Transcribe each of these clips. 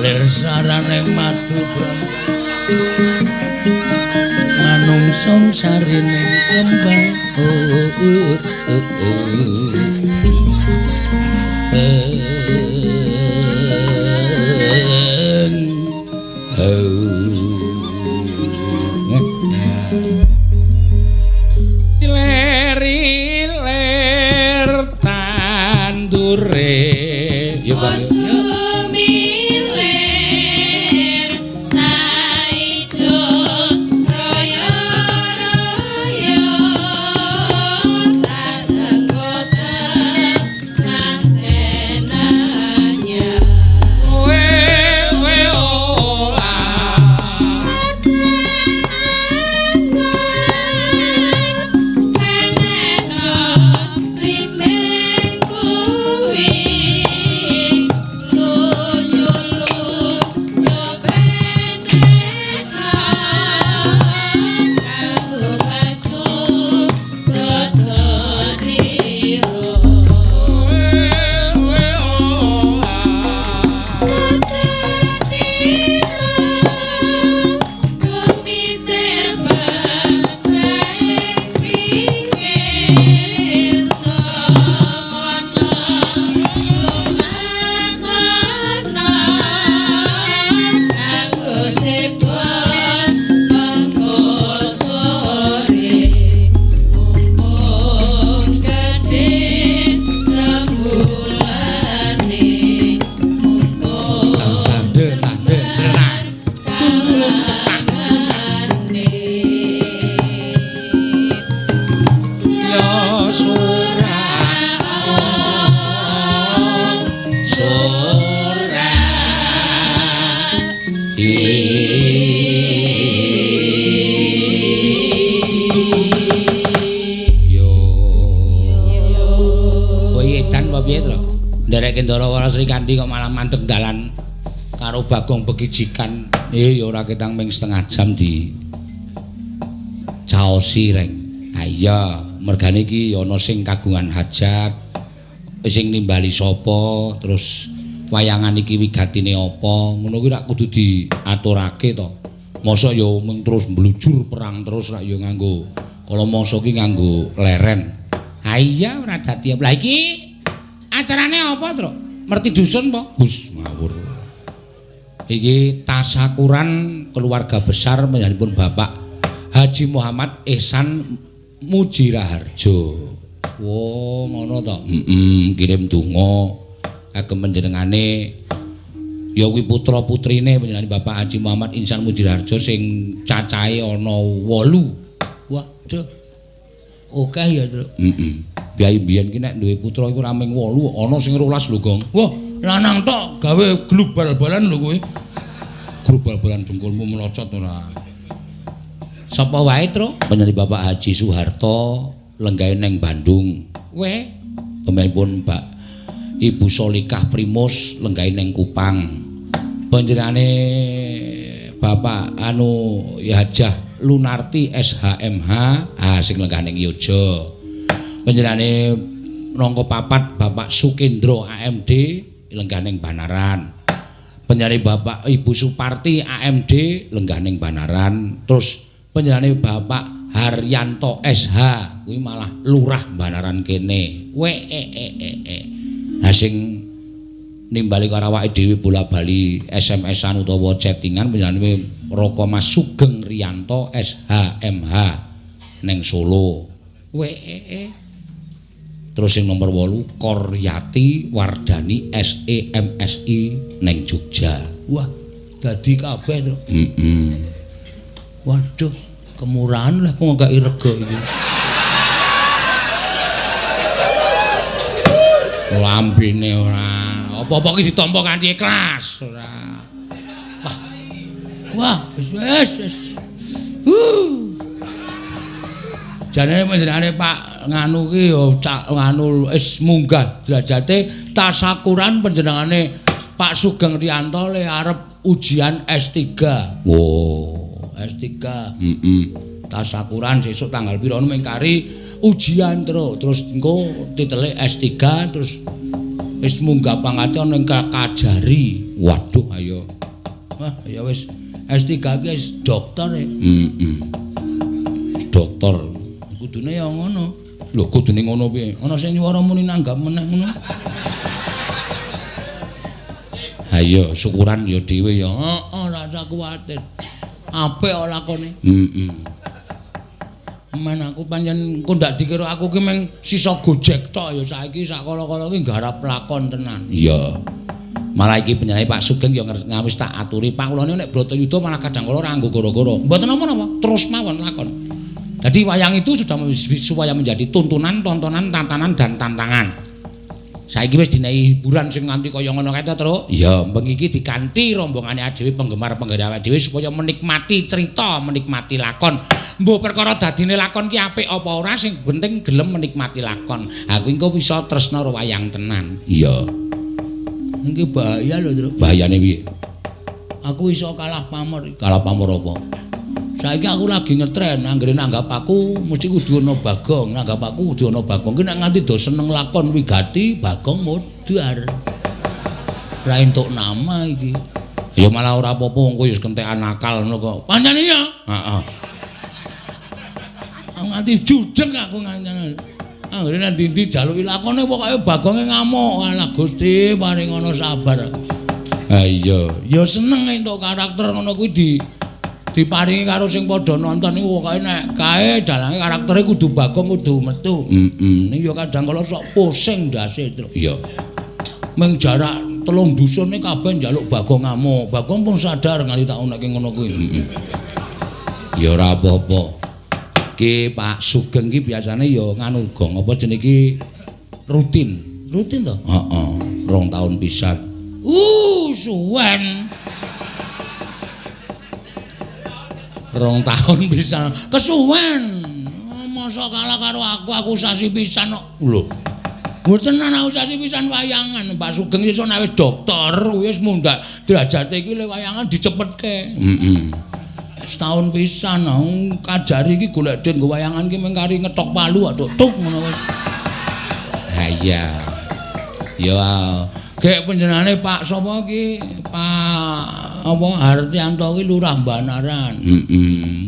lir sarane madu brang manungsa sarine kembang lir tandure ya kok malah mandeg dalan karo Bagong Begijikan ya ora ketang ming setengah jam di caosi reng. Ha iya mergane iki ana sing kagungan hajat sing nimbali sapa terus wayangan iki wigatine apa ngono kuwi rak kudu diaturake to. Mosok ya mung terus mblujur perang terus rak ya nganggo kala masa ki nganggo leren. Ha iya ora dadi. Lah iki acarane apa, Truk? Merti dusun po? Gus ngawur. Iki tasakuran keluarga besar panjenenganipun Bapak Haji Muhammad Ihsan Mujiraharjo. Wo, ngono to. Kirim donga kagem panjenengane ya kuwi putra-putrine panjenengan Bapak Haji Muhammad Ihsan Mujiraharjo sing cacahe ana 8. Waduh. Oke ya, Truk. Biayi mbiyen ki nek duwe putra iku ora mung 8, ana sing 12 lho, Gong. Wah, lanang tok gawe glub bal-balan lho kowe. Glub bal-balan jengkulmu melocot ora. Sapa wae, Truk? Panjenengan Bapak Haji Soeharto lenggahe ning Bandung. Weh, pemainipun Mbak Ibu Solikah Primus lenggahe ning Kupang. Panjenengane Bapak Hajah Lunarti SHMH sing lenggahe ning Yojo. Panjenengane nangka papat Bapak Sukendro AMD lenggah ning Banaran. Panjenengane Bapak Ibu Suparti AMD lenggah ning Banaran. Terus panjenengane Bapak Haryanto SH kuwi malah lurah Banaran kene. Ha sing nimbali karo awake dhewe bola-bali SMS-an utawa chattingan panjenengane Roko Mas Sugeng Riyanto SHMH ning Solo. Terus yang nomor 8 Koryati Wardani SEMSI neng Jogja. Wah, dadi kabeh to. Waduh, kemurahan lah kok gak rega iki. Lambene ora. Apa-apa iki ditampa kanthi ikhlas ora. Wah, wis. Jane panjenengane Pak nganu ki ya nganu wis munggah derajate tasakuran panjenengane Pak Sugeng Riyanto le arep ujian S3. Wow, S3. tasakuran sesuk tanggal pira mengkari ujian terus engko titele S3 terus wis munggah pangkate ana ing Kajari. Waduh ayo. Wah, ya wis S3 ki wis dokter. Dokter. Kudune ya ngono. Lho kudune ngono piye? Ana sing nyuwara muni nanggap meneh ngono. Ayo syukuran ya dhewe ya. Heeh, ora usah kuwatir. Apik kok lakone. Men aku pancen kok ndak dikira aku ki mung sisa gojek tok ya saiki sakala-kala ki nggarap lakon tenan. Iya. Malah iki penyanyi Pak Sugeng ya ngawis tak aturi Pak kula nek Bratayuda malah kadang kala ora nggo gara-gara. Mboten napa-napa, terus mawon lakon. Jadi wayang itu sudah supaya menjadi tuntunan, tontonan, tatanan dan tantangan. Saiki wis dinehi hiburan sing nganti kaya ngono kae terus. Ya, mbeng iki diganti rombongane dhewe penggemar-penggemar dhewe supaya menikmati cerita, menikmati lakon. Mbok perkara dadine lakon ki apik apa ora sing penting gelem menikmati lakon. Aku engko bisa tresna karo wayang tenan. Iya. Iki bahaya lho, Tru. Bahayane piye? Aku iso kalah pamor. Kalah pamor apa? Saiki aku lagi ngetren, anggere nanggap aku mesti kudu ana Bagong, nanggap aku kudu ana Bagong. Ki nek nganti do seneng lakon wigati, Bagong modar. Ra entuk nama iki. Ya malah ora apa-apa wong kowe wis kentekan nakal ngono kok. Pancen iya? Heeh. Nganti judeng aku ngancane. Anggere nek ndi-ndi jaluki lakone pokoke Bagonge ngamuk. Alah Gusti paring ana sabar. Ha iya, ya seneng entuk karakter ngono kuwi diparingi karo sing padha nonton iku pokoke nek kae dalange karaktere kudu Bagong kudu metu. Ning ya kadang kala sok pusing ndase, Tru. Iya. Meng jarak 3 dusune kabeh njaluk Bagong ngamuk. Bagong pun sadar nganti tak onekke ngono kuwi. Ya ora apa-apa. Ki Pak Sugeng ki biasane ya nganu gong apa jenenge iki rutin. Rutin to? Heeh. 2 tahun pisan. Suwen. 2 tahun bisa kesuwen. Masa kalah karo aku sasi pisan kok. Lho. Mboten ana sasi pisan wayangan. Pak Sugeng iso nek wis dokter wis mundhak derajate iki le wayangan dicepetke. Setahun pisan Kajari iki golek den nggo wayangan ki mung kari ngetok palu atuk tuk ngono wis. Ha iya. Ya gek panjenengane Pak sapa iki? Pak apa Hartianto ki Lurah Banaran.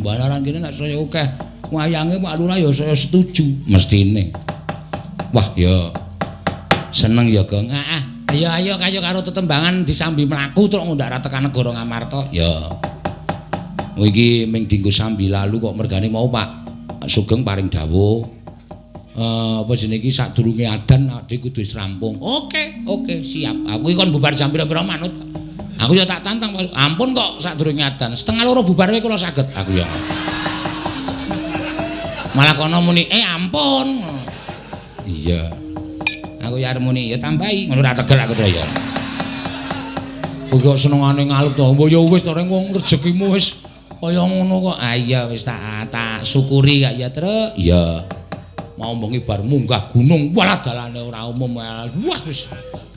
Banaran kene nek saya akeh wayange Pak Lurah ya saya setuju mestine. Wah ya seneng ya Gong. Ayo karo tetembangan disambi mlaku terus ngundak ra tekan negara Ngamarta. Ya. Iki ming dinggo sambi lalu kok mergane mau Pak Sugeng paring dawuh. Apa jenenge iki sadurunge adan adhe kudu wis rampung. Oke, siap. Aku iki kon bubar jam pira-pira manut. Aku ya tak tantang, ampun kok sadurunge adan. 1:30 bubar wae kula saged. Aku ya. Malah kono muni, ampun. Iya. Aku ya arep muni, ya tambahi. Ngono ora tegel aku ya. Kok senengane ngalut to. Mbok ya wis to reng wong rezekimu wis kaya ngono kok. Iya wis tak syukuri kak ya, Tru. Iya. Mau bengi bar munggah gunung, walah dalane ora umum. Wah wis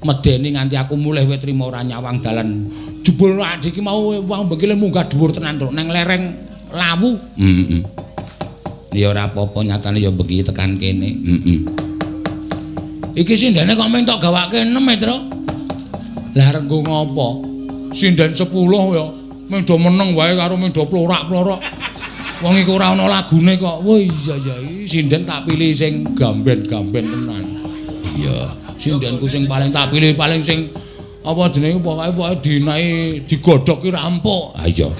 medeni nganti aku mulih wae trimo ora nyawang dalan. Jebul adik iki mau wong bengi munggah dhuwur tenan Tru nang lereng Lawu. Ya ora apa-apa nyatane ya bengi tekan kene. Iki sindene kok mung tok gawake 6 ya, Tru. Lah arep nggo ngopo? Sinden 10 ya. Mung do meneng wae karo mung do plorak-plorok. Wong iku ora ana lagune kok. Wah iya sinden tak pilih sing gamben-gamben tenan. Iya, sindenku sing paling tak pilih paling sing apa jenenge pokoke dinae digodhog ki rampuk. Ha iya.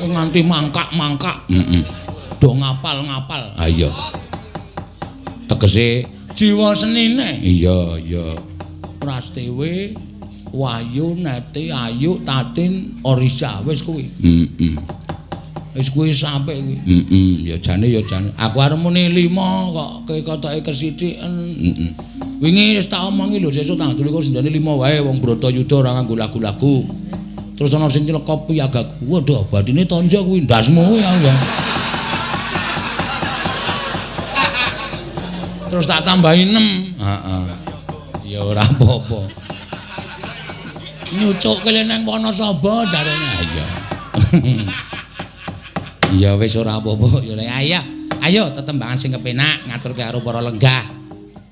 Nganti mangkak-mangkak. Do ngapal-ngapal. Ha iya. Tegese jiwa senine. Iya. Prastiwi, Wahyu, Neti, Ayu, Tatin, Orisa wis kuwi. Wis kuwi sampe kuwi. Ya jane. Aku arep muni 5 kok ketoke kesithiken. Wingi wis tak omongi lho sesuk tanggal 12 sindene 5 wae wong Bratayuda ora nganggo lagu-lagu. Terus ana sing nyelekop piagaku. Waduh, badine tonjo kuwi ndasmu kuwi ya. Terus tak tambahi 6. Heeh. Ya ora apa-apa. Nyucuk kele nang Wonosobo jarene. Iya. Ya wis ora apa-apa. Ya ayo tetembangan sing kepenak ngaturke karo para lenggah.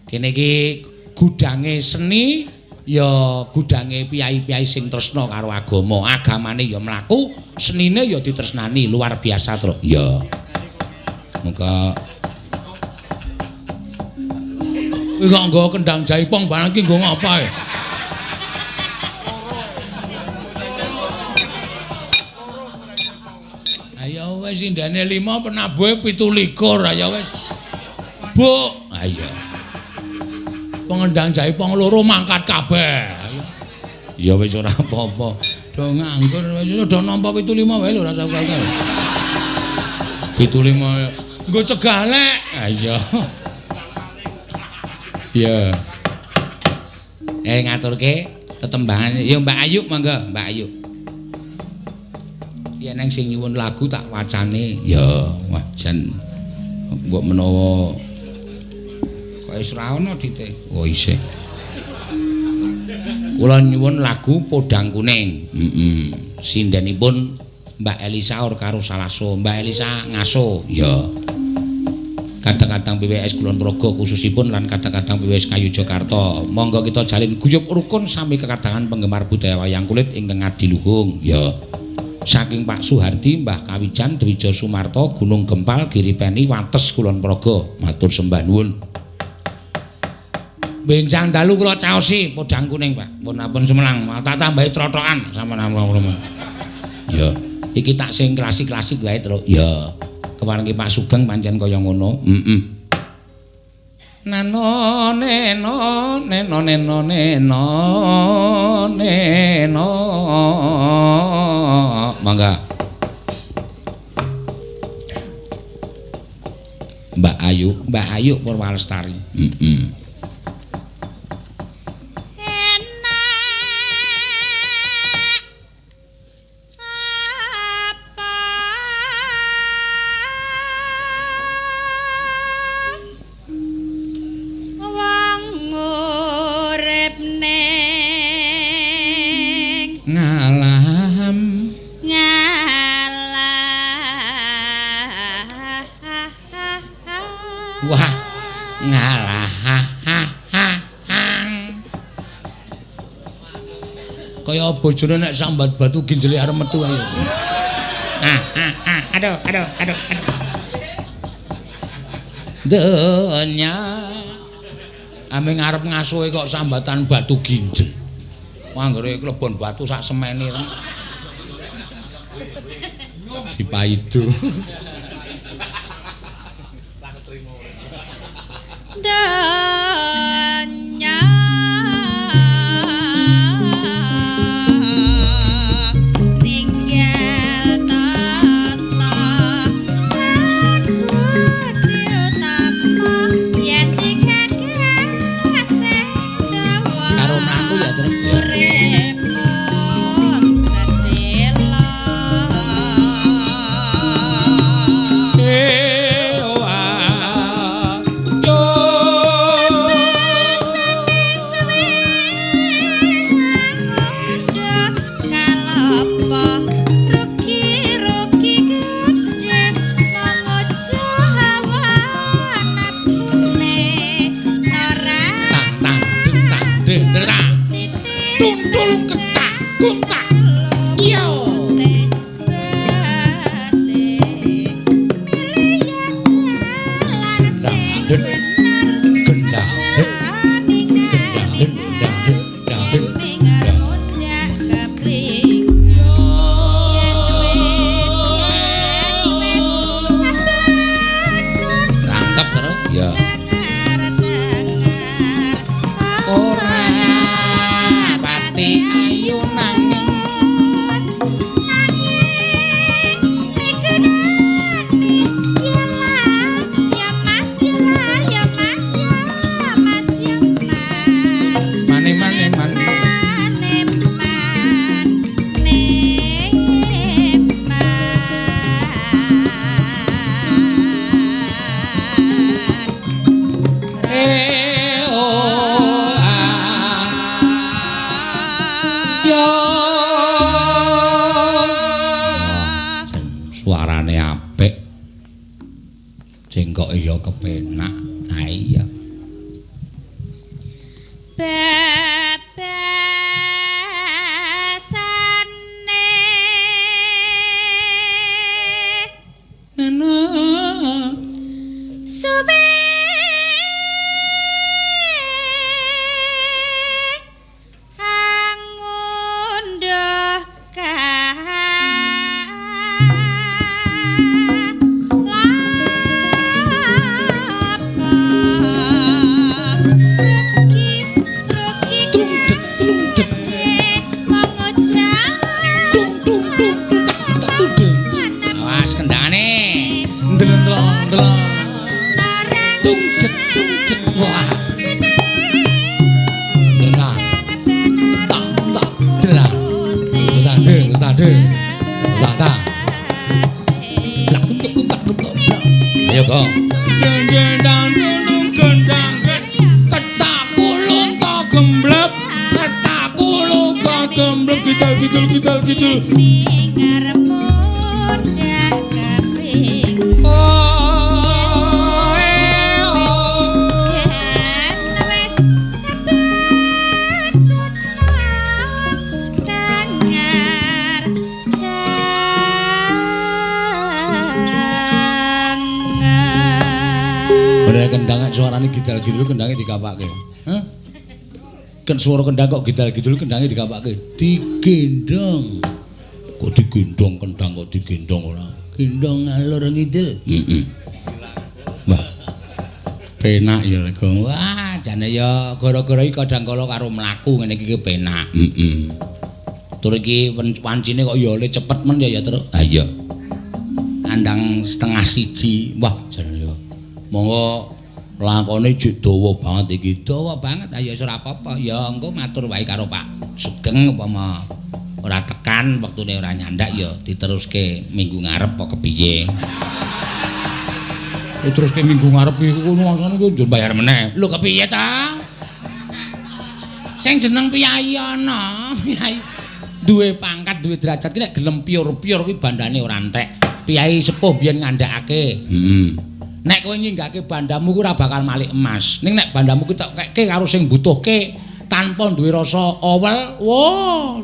Kene iki gudange seni ya gudange piyai-piyai sing tresna karo agama. Agamane ya mlaku, senine ya ditresnani luar biasa, Truk. Ya. Muga kuwi kok nggawa kendang jaipong barang iki nggo ngapa ya? Ayo wis indane 5 penabuhe 17 ayo wis. Bu, ayo. Pengendang jaipong loro mangkat kabeh. Ya wis ora apa-apa. Do nganggur wis do nampa 75 wae lho ora usah kakek. 75 nggo cegalek. Ayo. Ya. Ngaturke tetembangan. Ya Mbak Ayu mangga, Mbak Ayu. Yen nang sing nyuwun lagu tak wacane. Ya, wajan. Mbok menawa kok wis ra ono dite. Oh isih. Kula nyuwun lagu Podang Kuning. Sindenipun Mbak Elisa or karo Salaso. Mbak Elisa ngaso. Ya. Kadang-kadang PWS Kulon Progo khususipun lan kadang-kadang PWS Kayu Jakarta. Monggo kita jalin guyub rukun sami kekadangan penggemar budaya wayang kulit ingkang adiluhung. Ya. Saking Pak Suhardi, Mbah Kawijan, Dwija Sumarto, Gunung Gempal, Giripeni, Wates Kulon Progo. Matur sembah nuwun. Benjang dalu kula caosi Podang Kuning, Pak. Pun semelang, tak tambahi trotokan sampeyan. Ya. Iki tak sing klasik-klasik wae, Truk. Ya. Kewarengi Pak Sugeng pancen kaya ngono. Nano neno neno neno neno neno. Mangga. Mbak Ayu Purwalestari. Wah, ngalah. Kaya bojone nek sambat batu ginjele arep metu ae. Aduh. Donya. Ame ngarep ngasuhe kok sambatan batu ginjel. Anggere klebon batu sak semene. Dipaidu. Donya tinggal tata lan putih utama yen dikekes sing dawa karo mlaku ya terus uripmu sedela yo suarane apik. Jengkoke ya kepenak. Ha iya. Babasane Nana Subi Angunduh awas kendangane. Tung cet wah. Nah. Tak delah. Tade. Tak. Lah kutuk. Ayo go. Gendang gendang. Ketak kulung ta gemblep. Ketak kulung ta gemblep gitu. Ngarepmu ndak keping wis kebacut dengar Bener kendang suarane gidal-gidul kendangnya dikapake. Hah? Kan suara kendang kok gidal-gidul kendangnya dikapake. Digendong. Kok digendong kendang kok digendong ora? Gendong ngalor ngidul. Heeh. Wah. Penak ya Gong. Wah, jane ya gara-gara iki kadang kala karo mlaku ngene iki penak. Heeh. Tur iki wancine kok ya le cepet men ya terus. Ha iya. Andang 1:30. Wah, jane ya. Monggo lakone jek dawa banget iki. Dawa banget. Ayo wis ora apa-apa. Ya engko matur wae karo Pak Sugeng upama ora tekan wektune ora nyandak ya diteruske minggu ngarep kok kepiye. Diteruske minggu ngarep iku maksane ku njur bayar meneh. Lho kepiye ta? Sing jeneng piyai ana. Piyai duwe pangkat, duwe derajat ki nek gelem piur-piur kuwi bandane ora entek. Piyai sepuh biyen ngandhakake. Heeh. Nek kowe nyinggake bandamu ku ora bakal malik emas. Ning nek bandamu ki tak keke karo sing butuhke tanpa duwe rasa owel, wah.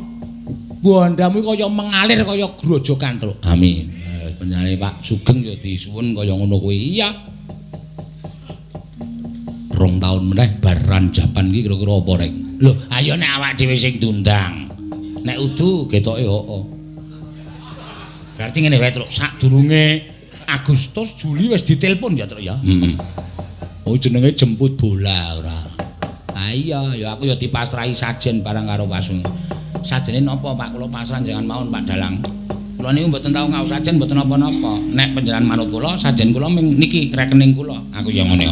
Bandamu kaya mengalir kaya grojokan truk. Amin. Penyane Pak Sugeng ya disuwun kaya ngono kuwi. Iya. 2 taun meneh bar ranjapan iki kira-kira apa rek? Lho, ayo nek awak dhewe sing diundang. Nek udu ketoke hooh. Berarti ngene wae truk, sadurunge Agustus Juli wis ditelepon ya truk ya. Heeh. Oh jenenge jemput bola ora. Ah iya, ya aku ya dipasrahi sajen barang karo Pasung. Sajene napa Pak kula pasrah jangan mawon Pak Dalang. Kula niku mboten tau ngaos sajen mboten napa-napa. Nek panjenengan manut kula, sajen kula niki rekening kula. Aku ya ngene.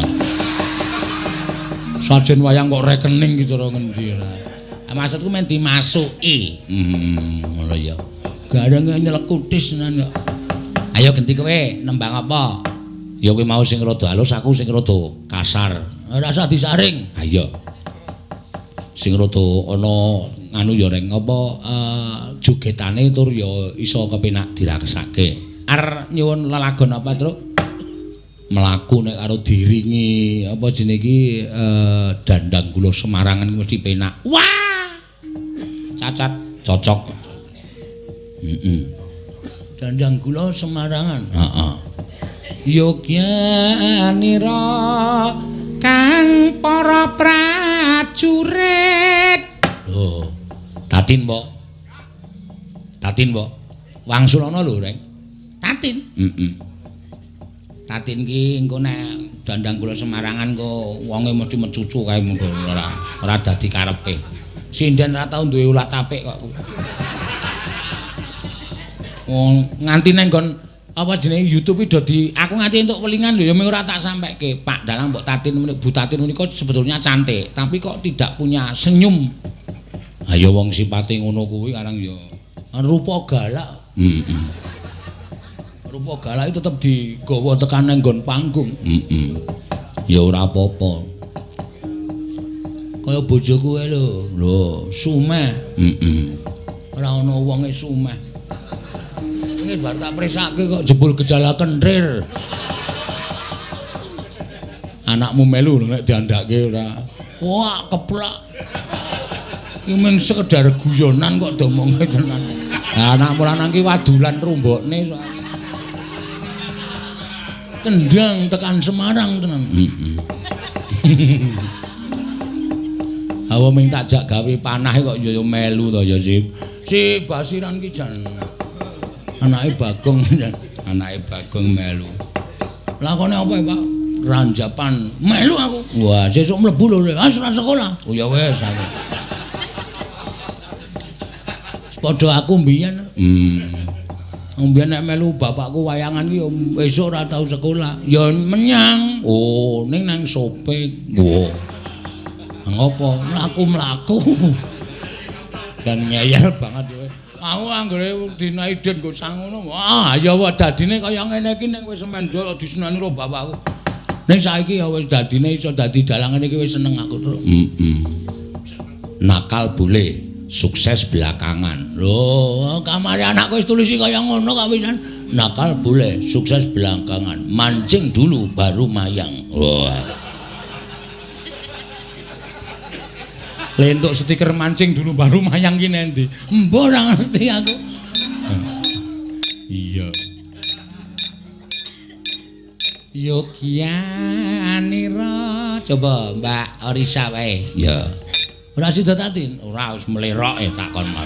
Sajen wayang kok rekening ki cara ngendi ora. Maksudku men dimasuki. Ngono ya. Gareng nyelekutis tenan kok. Ayo genti kowe nembang apa? Ya kowe mau sing rada halus, aku sing rada kasar. Ora usah disaring. Ha iya. Sing rada ana nganu ya reng apa jogetane tur ya iso kepenak dirakesake. Arep nyuwun lelagon apa, Truk? Mlaku nek karo diringi apa jenenge iki Dandang Gula Semarangan mesti penak. Wah! Cacat cocok. Heeh. Dandang Gula Semarangan. Heeh. Yogyanira kang para prajurit. Lho, Tatin, Mbok. Tatin, Mbok. Wangsulana lho, Reng. Tatin. Heeh. Tatin ki engko nek Dandang Gula Semarangan kok wonge mesti mecucu kae mengko ora dadi karepe. Sinden ora tau duwe ulah tapik kok. Nganti nang nggon apa jenenge YouTube iki dadi aku nganti entuk welingan lho ya mung ora tak sampaikke. Pak Dalang mbok Tatin Bu Tatin menika sebetulnya cantik, tapi kok tidak punya senyum. Ha ya wong sipate ngono kuwi karang ya rupa galak. Heeh. Rupa galak itu tetep digawa tekan nang nggon panggung. Heeh. Ya ora apa-apa. Kaya bojoku wae lho. Lho, sumeh. Heeh. Ora ana wonge sumeh. Nggih bar tak presake kok jebul gejala kentir. Anakmu melu nek diandake ora. Wah, keplak. Iki mung sekedar guyonan kok domonge tenan. Lah anakmu lanang ki wadulan rumbokne soalnya. Kendang tekan Semarang tenan. Awa ming takjak gawe panah kok ya melu to ya Sip. Si Basiran ki jan anake Bagong melu. Lakone apa ya, Pak? Ranjapan melu aku. Wah, sesuk mlebu lho. Wis ora sekolah. Oh ya wis aku. Padha aku mbiyen. Mbiyen nek melu bapakku wayangan ki esuk ora tau sekolah. Ya menyang. Oh, ning nang Sopik. Wah. Ngopo? Mlaku-mlaku. Dan ngeyel banget ya. Aku anggere dina idin nggo sang ngono. Wah, ya wae dadine kaya ngene iki ning wis mendol disunani karo bapakku. Ning saiki ya wis dadine iso dadi dalangan iki wis seneng aku terus. Nakal boleh, sukses belakangan. Lho, kamare anakku wis tulisi kaya ngono kok wisan. Nakal boleh, sukses belakangan. Mancing dulu baru mayang. Wah. Lentuk stiker mancing dulu baru mayang ki nendi. Mbok ora ngerti aku. Iya. Yogyanira. Coba Mbak Orisa wae. Ya. Ora sida tatin, ora wis mlerok takon mau.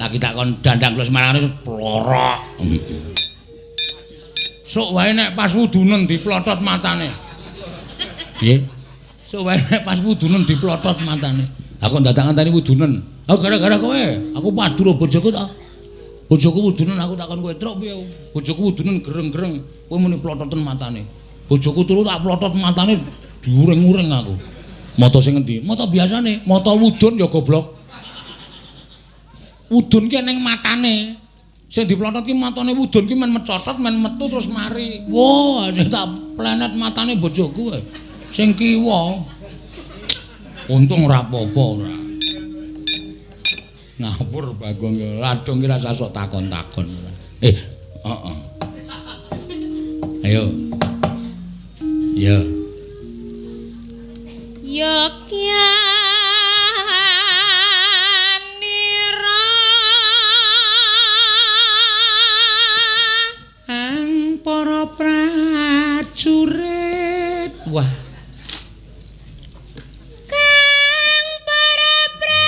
Lagi takon dandang kula Semarang plorok. Sok wae nek pas wudunen diplotot matane. Nggih. Sok wae nek pas wudunen diplotot matane. Aku ndadak ngenteni wudunen. Aku gara-gara kowe, aku padu karo bojoku ta. Bojoku wudunen aku takon kowe truk piye. Bojoku wudunen gereng-gereng, kowe muni plototen matane. Bojoku turu tak plotot matane diuring-uring aku. Mata sing endi? Mata biasane, mata wudun ya goblok. Wudun ki ning matane. Sing diplotot ki matane wudun ki men mecotot, men metu terus mari. Wah, sing tak plenet matane bojoku wae. Sing kiwa. Untung ora apa-apa ora. Ngapur Bagong ya, ladong ki rasa sok takon-takon. Heeh. Ayo. Ya. Yogyanira Ang para prajurit. Wah. kang para prajurit.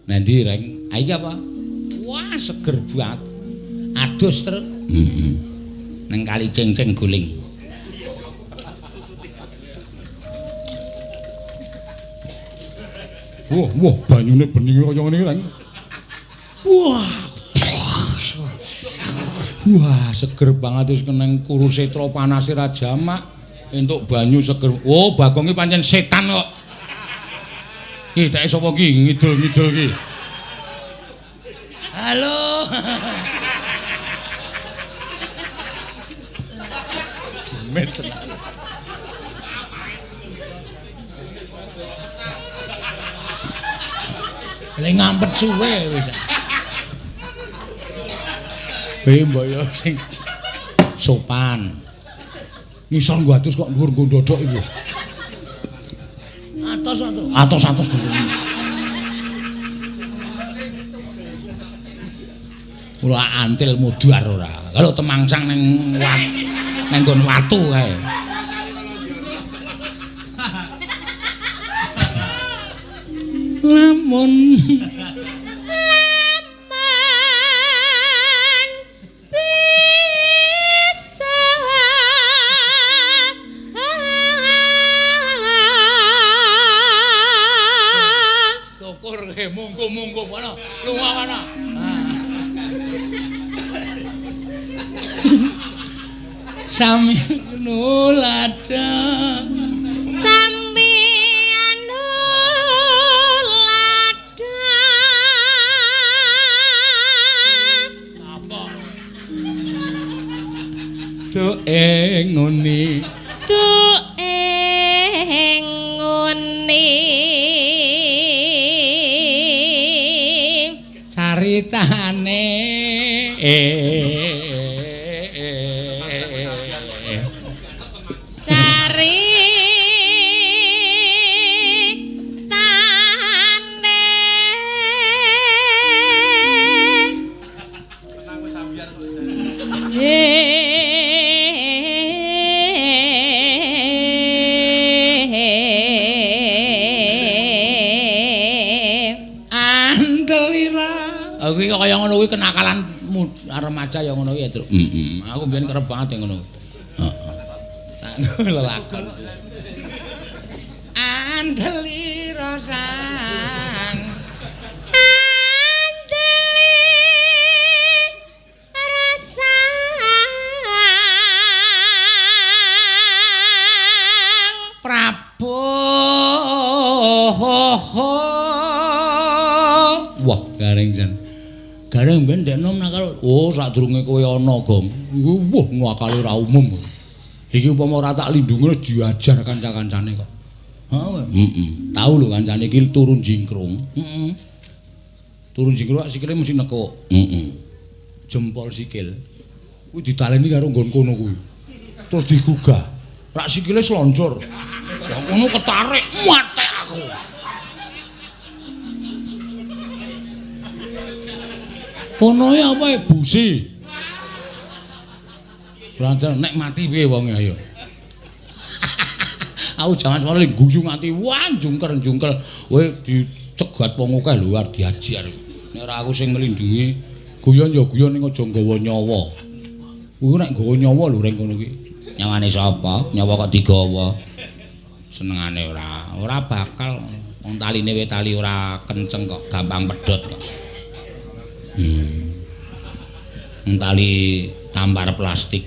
Nanti reng, ayo apa? Wah, seger banget. Adus terus. Neng kali ceng-ceng guling. Wah, banyune bening kaya ngene iki, Reng. Wah, seger banget wis keneng Kurusetra panase ra jamak. Entuk banyu seger. Oh, Bagong iki pancen setan kok. Ki, tak sapa ki ngidul-ngidul ki? Halo. Jemet tenan. Lek ngampet suwe wis. Mbok yo sing sopan. Ngisor nggo atus kok dhuwur nggo ndodok iki. Atos. Kula antil mudhar ora. Kalau temangsang ning nggon watu kae. Lamun bisa syukur mungku kono lunga kono. Sami nulada sampeyan nulada apa tu ngoni tuke Caritane caritane kuwi kaya ngono kuwi kenakalan remaja ya ngono kuwi ya, Truk. Aku mbiyen kerep banget ya ngono. Heeh. Lelakon. Andeli rosang. Andeli rosang. Wah, garing jan. Gareng ben ndek nom nakal. Oh, sadurunge kowe ana, Gong. Wah, ngakale ra umum. Iki upama ora tak lindungi diajar kanca-kancane kok. Heeh. Tahu lho kancane iki turun jingkrung. Heeh. Turun jingkrung sikile mesti nekuk. Heeh. Jempol sikil. Kuwi ditaleni karo nggon kono kuwi. Terus digugah. Rak sikile sloncor. Ya ngono ketarik matek aku. Kono apa e busi? Rancen nek mati piye wonge ayo. Aku jaman semana guyu nganti wah jungker-jungkel. Kowe dicegat wong akeh lho arep diajar. Nek ora aku sing nglindhungi, guyon ya guyon ning aja nggawa nyawa. Kuwi nek nggawa nyawa lho reng kono kuwi. Nyawane sapa? Nyawa kok digawa. Senengane ora bakal wong taline wae tali ora kenceng kok, gampang pedhot kok. Tali tampar plastik.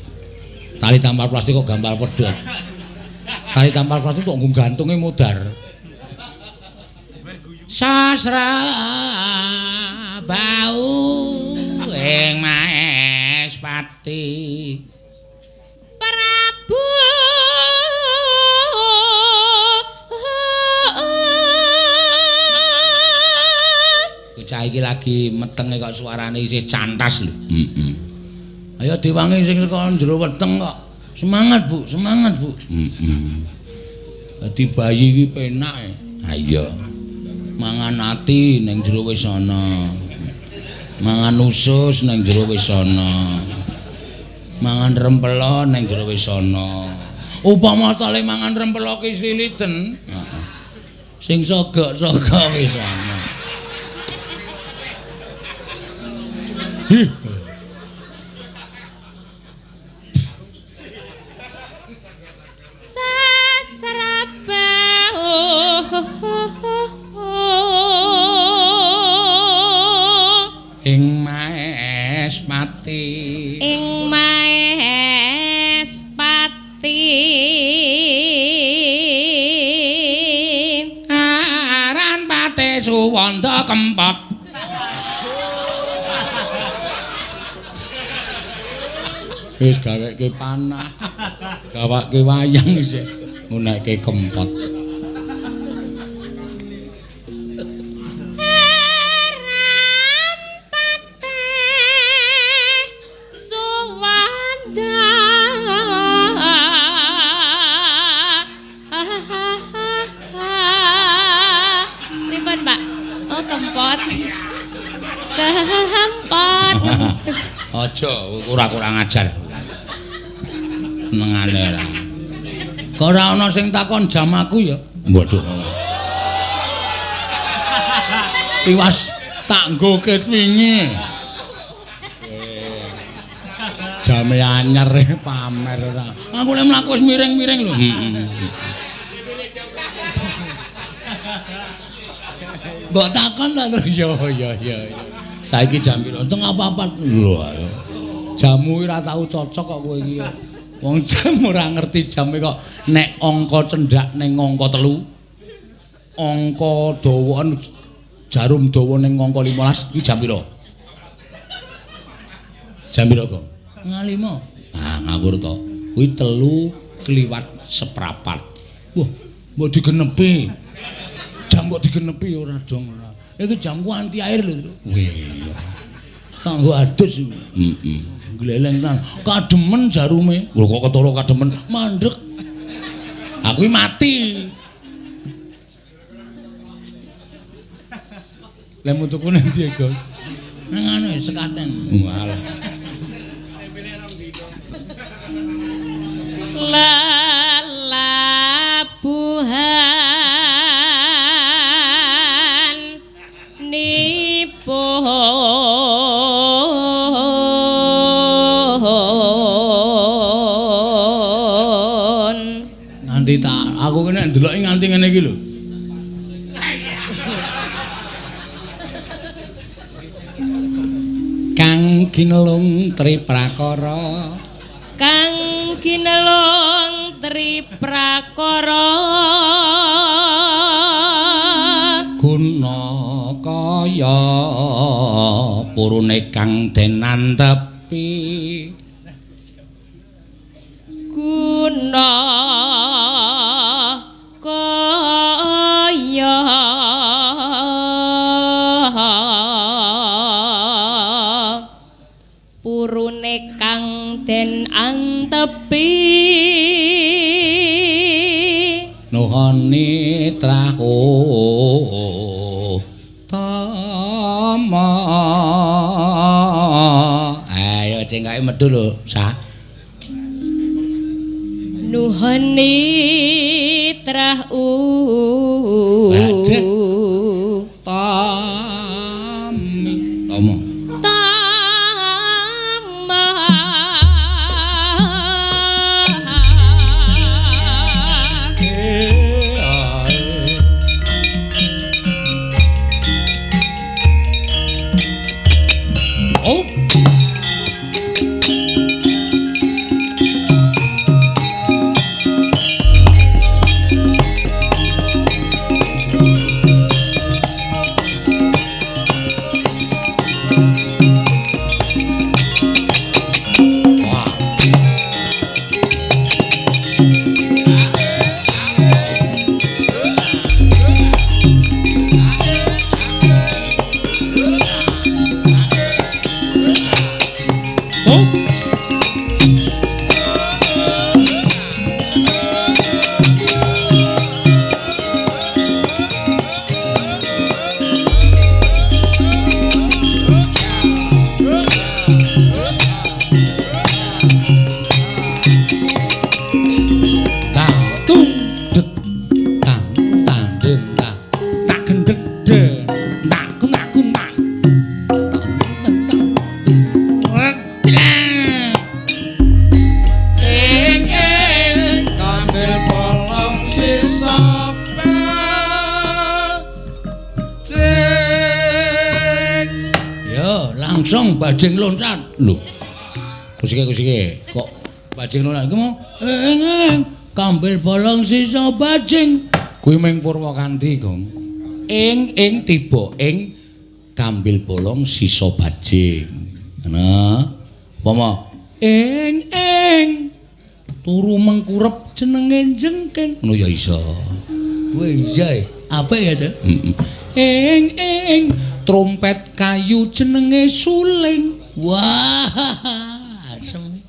Tali tampar plastik kok gampang pedhot. Tali tampar plastik kok nggo gantunge modar. Sasra bau ing Maespati Prabu cah iki lagi metenge kok suarane isih cantas lho. Ayo diwangi sing saka jero weteng kok. Semangat, Bu, semangat, Bu. Dadi bayi iki penak e. Ha iya. Mangan ati ning jero wis ana. Mangan usus ning jero wis ana. Mangan rempelo ning jero wis ana. Upama tale mangan rempelo ki sliliten. Heeh. Sing sogok-sogok wis ana. Ing Maespati ing Maespati aran Pate Suwanda Kempot wis gaweke panah gawake wayang isih ngunekke kempot Kempot. Aja kurang ajar. Nengane ora. Kok ora ana sing takon jam aku ya? Waduh. Tiwas tak nggoket wingi. Jame anyar pamer ora. Aku lek mlaku wis miring-miring lho. Mbok takon ta terus ya. Saiki jam piro? Teng apa-apa. Lho ayo. Jamu ora tau cocok kok kowe iki. Wong jam ora ngerti jame kok nek angka cendhak ning angka 3. Angka dawa jarum dawa ning angka 15 iki jam piro? Jam piro kok? 5. Ah ngawur to. Kuwi 3 kliwat seprapat. Wah, mbok digenepi. jam kok digenepi ora dong. Iki jamku anti air lho. Wih. Kanggo adus. Gleleng tenan. Kademen jarume. Lho kok ketara kademen Mandek. aku iki mati. Lah mutuku nanti Ego. Nang anu sekaten. Walah. Lalabuhan nipun Nganti tak aku kene ndeloki nganti ngene iki lho. Kang ginelung triprakara kang ginelung triprakara guna kaya purune kang den antepi guna kaya purune kang den antepi nuhoni traho tama ayo cengkake medhu lho sa nuhoni trahu tami tomo langsung bajing loncat. Lho. Kusike kok bajing loncat iku mau kambil bolong sisa bajing. kuwi ming Purwakanthi, Gong. Ing tiba ing kambil bolong sisa bajing. Nah, upama ing turu mengkurep jenenge jengking. Ngono ya iso. Kuwi iya apik ya to? Ing trompet kayu jenenge suling. Wah, asem.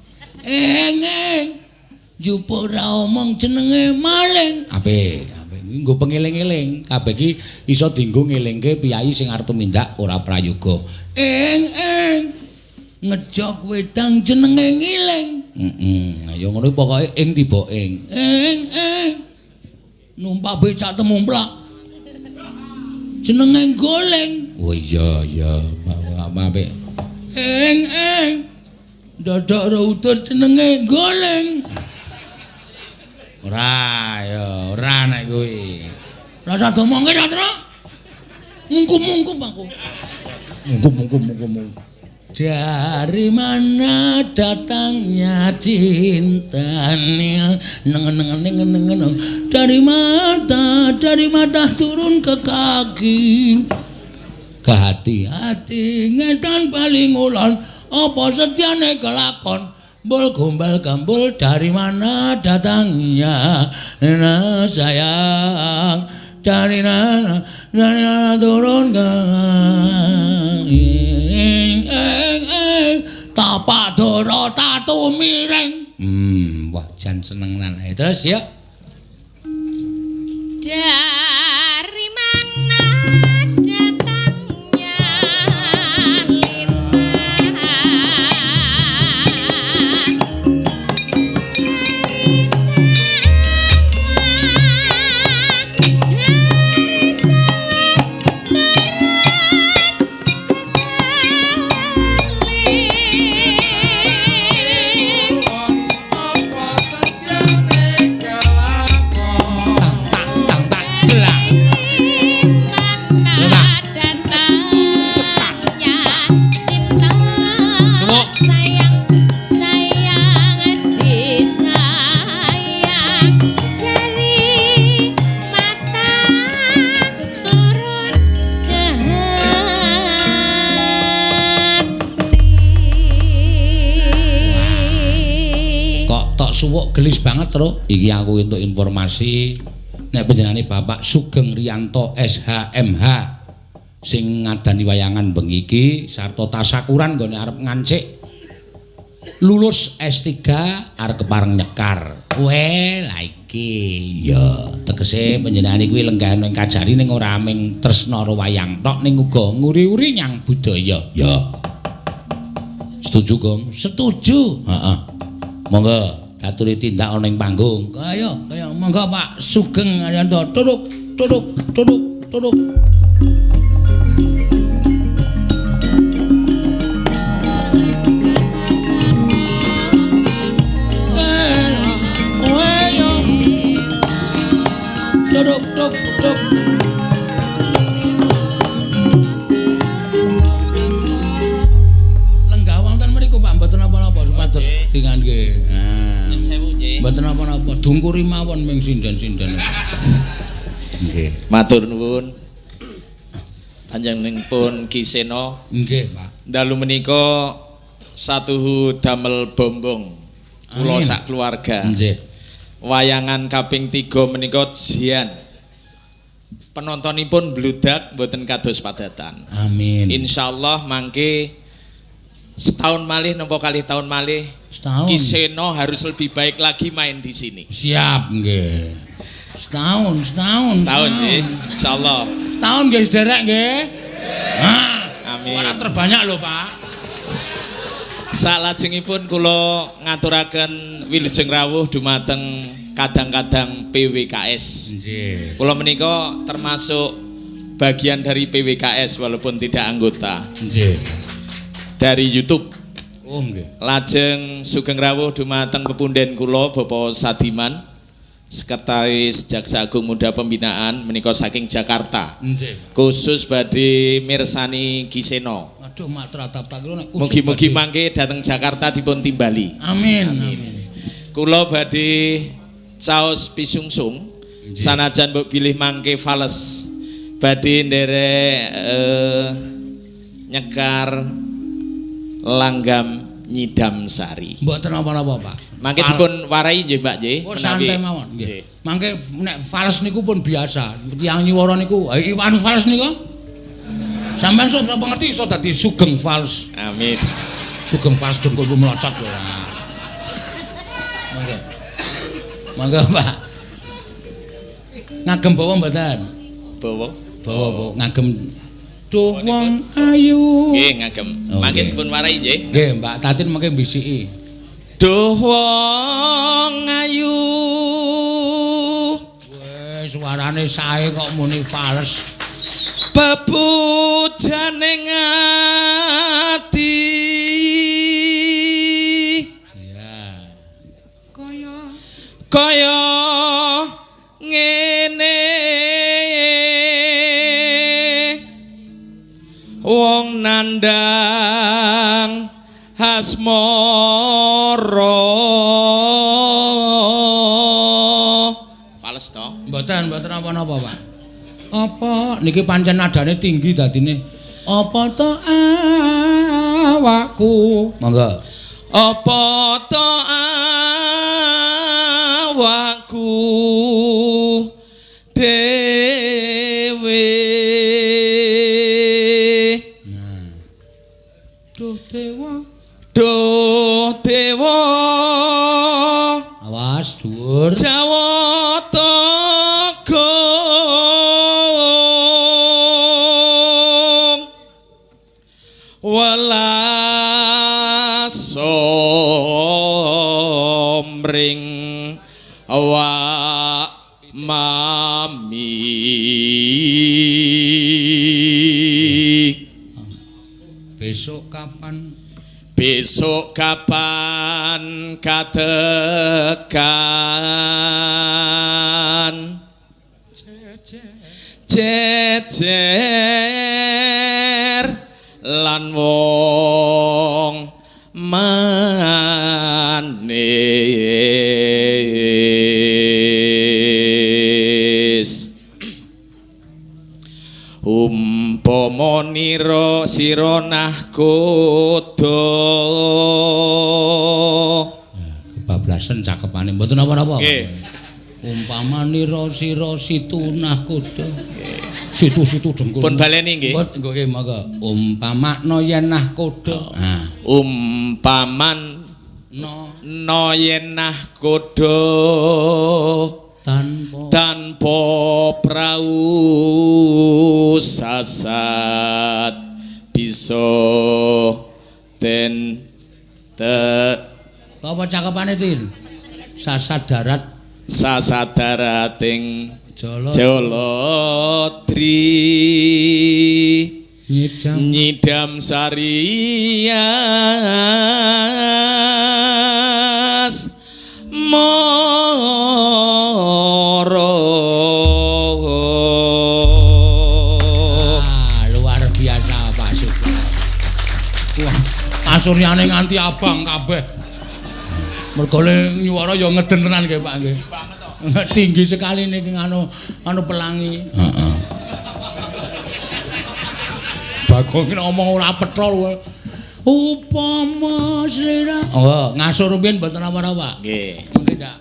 Jupuk ra omong jenenge maling. Apik. Nggo pengeling-eling. Kabeh iki iso dienggo ngelingke piyai sing arep tumindak ora prayoga. Ngejok wedang jenenge ngiling. Ya ngono pokoke ing tiba ing. Numpak becak temumplak. Jenenge goleng. Oh iya. Apik. Dadak rautur jenenge goleng. Ora nek kuwi. Rasa domongke ta, Tru? Mungkum aku. Mungkum. Dari mana datangnya cinta nengen dari mata turun ke kaki ke hati ngedan paling ulon apa setiane kelakon bol gombal gambul dari mana datangnya sayang dari turun ke tapak doro tatu miring. Wah jan senengan ae. Terus ya. Dari mana datangnya lintang dari sawah suwuk gelis banget Tru. Iki aku entuk informasi nek panjenengane Bapak Sugeng Riyanto SHMH sing ngadani wayangan bengi iki sarta tasakuran nggone arep ngancik lulus S3 arep kepareng nyekar. Weh, la iki ya tegese panjenengane kuwi lenggah ning kajari ning ora mung tresna karo wayang tok ning uga nguri-uri nyang budaya. Ya. Setuju, Gong? Setuju. Heeh. Monggo aturi tindak ana ing panggung. Kaya monggo Pak Sugeng Ariyanto tuduk. Tuduk. Lenggah wonten mriku Pak mboten apa-apa supados dinganke. Mboten apa-apa, dungkuri mawon ming sindan-sindan. Nggih. Matur nuwun. Panjenenganipun Ki Sena. Nggih, Pak. Dalu menika satuhu damel bombong kula sak keluarga. Nggih. Wayangan kaping 3 menika jian. Penontonipun bludak mboten kados padatan. Amin. Insyaallah mangke setahun malih napa kalih tahun malih setahun. Ki Sena harus lebih baik lagi main di sini. Siap nggih. Setahun. Setahun nggih. Insyaallah. Setahun nggih sederek nggih. Amin. Suara terbanyak lho, Pak. Salajengipun kula ngaturaken wilujeng rawuh dumateng kadang-kadang PWKS. Nggih. Kula menika termasuk bagian dari PWKS walaupun tidak anggota. Nggih. Dari YouTube. Oh nggih. Lajeng sugeng rawuh dumateng pepunden kula Bapak Sadiman, Sekretaris Jaksa Agung Muda Pembinaan menika saking Jakarta. Nggih. Khusus badhe mirsani Ki Sena. Aduh mak teratap tak kira nek Mugi-mugi mangke dateng Jakarta dipun timbali. Amin. Kula badhe caos pisungsung sanajan mbok pilih mangke fales badhe nderek nyekar langgam nyidam sari. Mboten apa-apa, Pak. Mangke dipun warai nggih Mbak nggih. Oh, santai mawon nggih. Mangke nek fals niku pun biasa. Tiyang nyiwara niku, Iwan fals niku. Sampeyan sok ngerti iso dadi sugeng fals. Amin. Sugeng fals dengkulku melocot lho. Mangga Pak. Ngagem bawa mboten? Bawa ngagem duh wong ayu. Nggih ngagem. Mangke dipun warai nggih. Nggih, Mbak Tatin mangke bisiki. Duh wong ayu. Wes suarane sae kok muni fals. Bebujaning ati. Ya. Kaya ngene wong nandang asmara. Fales to? Mboten apa-apa, Pak. Apa niki pancen nadane tinggi dadine. Apa to awakku? Monggo. Apa to awakku dewe Duh dewa awas dhuwur Jawata welas somring wa mami besok kapan katekan jejer lan wong manis umpama nira sira nahkoda kebablasan cakepane mboten apa-apa nggih umpama nira sira situ nahkoda situ dengkul pun baleni nggih nggih monggo umpamakna yen nahkoda umpaman no yen nahkoda tanpa prau sasat bisa apa cakepane Tin sasat darating Jolodri nyidam sarias moro luar biasa Pak Surya. Wah, Pak Suryane nganti abang kabeh. Mergo nyuwara ya ngeden tenan nggih Pak nggih. Tinggi sekali niki anu pelangi. Heeh. Bagong ngomong ora petrol. Upama slira. Oh, ngasur rumiyin mboten apa-apa. Nggih. Nggih, Dak.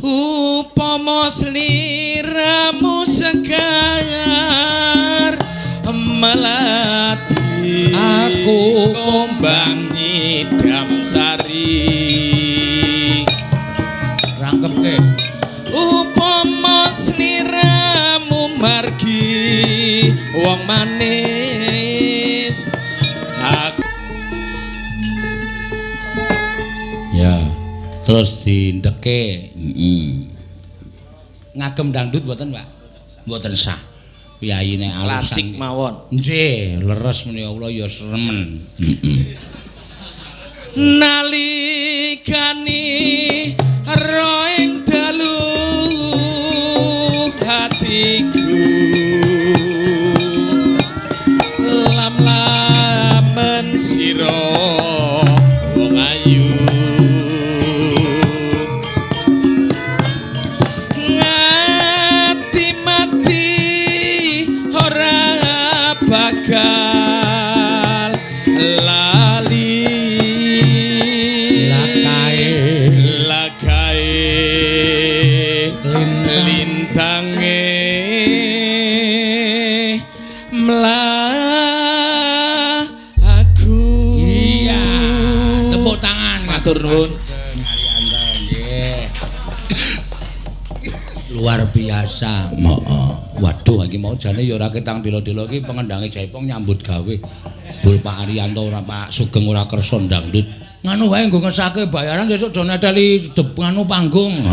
Upama sliramu sekar melati aku kombang nyidam sari rangkepke. Upama sliramu margi wong manis ya terus dindeke ngagem dangdut mboten Pak mboten sah piyayine klasik mawon nggih leres menika kula ya remen nalikani roeng dalu hatiku lam-lamen sira wong ayu ngati mati ora bakal lali lakae lintange mlaku iya tepuk tangan matur nuwun luar biasa. Waduh iki mau jane ya ora ketang dilo-dilo iki pengendange Jaipong nyambut gawe. Bul Pak Ariyanto ora Pak Sugeng ora kersa dangdut. Nganu wae nggo ngesake bayaran sesuk do neteli nganu panggung.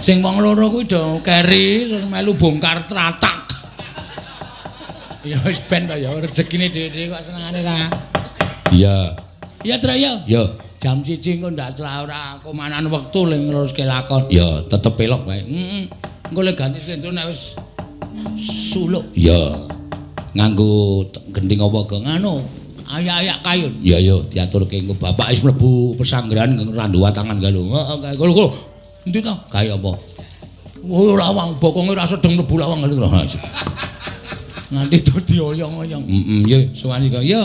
Sing wong loro kuwi do keri terus melu bongkar tratak. Ya wis ben to ya rezekine dhewe-dhewe kok senengane ta. Iya. Iya, Tra ya. Ya. Jam 1 engko ndak ora komanan wektu ling neruske lakon. Ya, tetep pelok wae. Engko le ganti slendro nek wis suluk. Ya. Nganggo gending apa ge Nganu, ayak-ayak kayun. Ya ya diaturke engko bapak wis mlebu pesanggrahan randu watangan ga lho. Heeh, kul. Endi to? Gawe apa? Oh, lawang bokonge ora sedeng mlebu lawang lho. Nganti dadi oyong-oyong. Ya Suwani kok. Yo.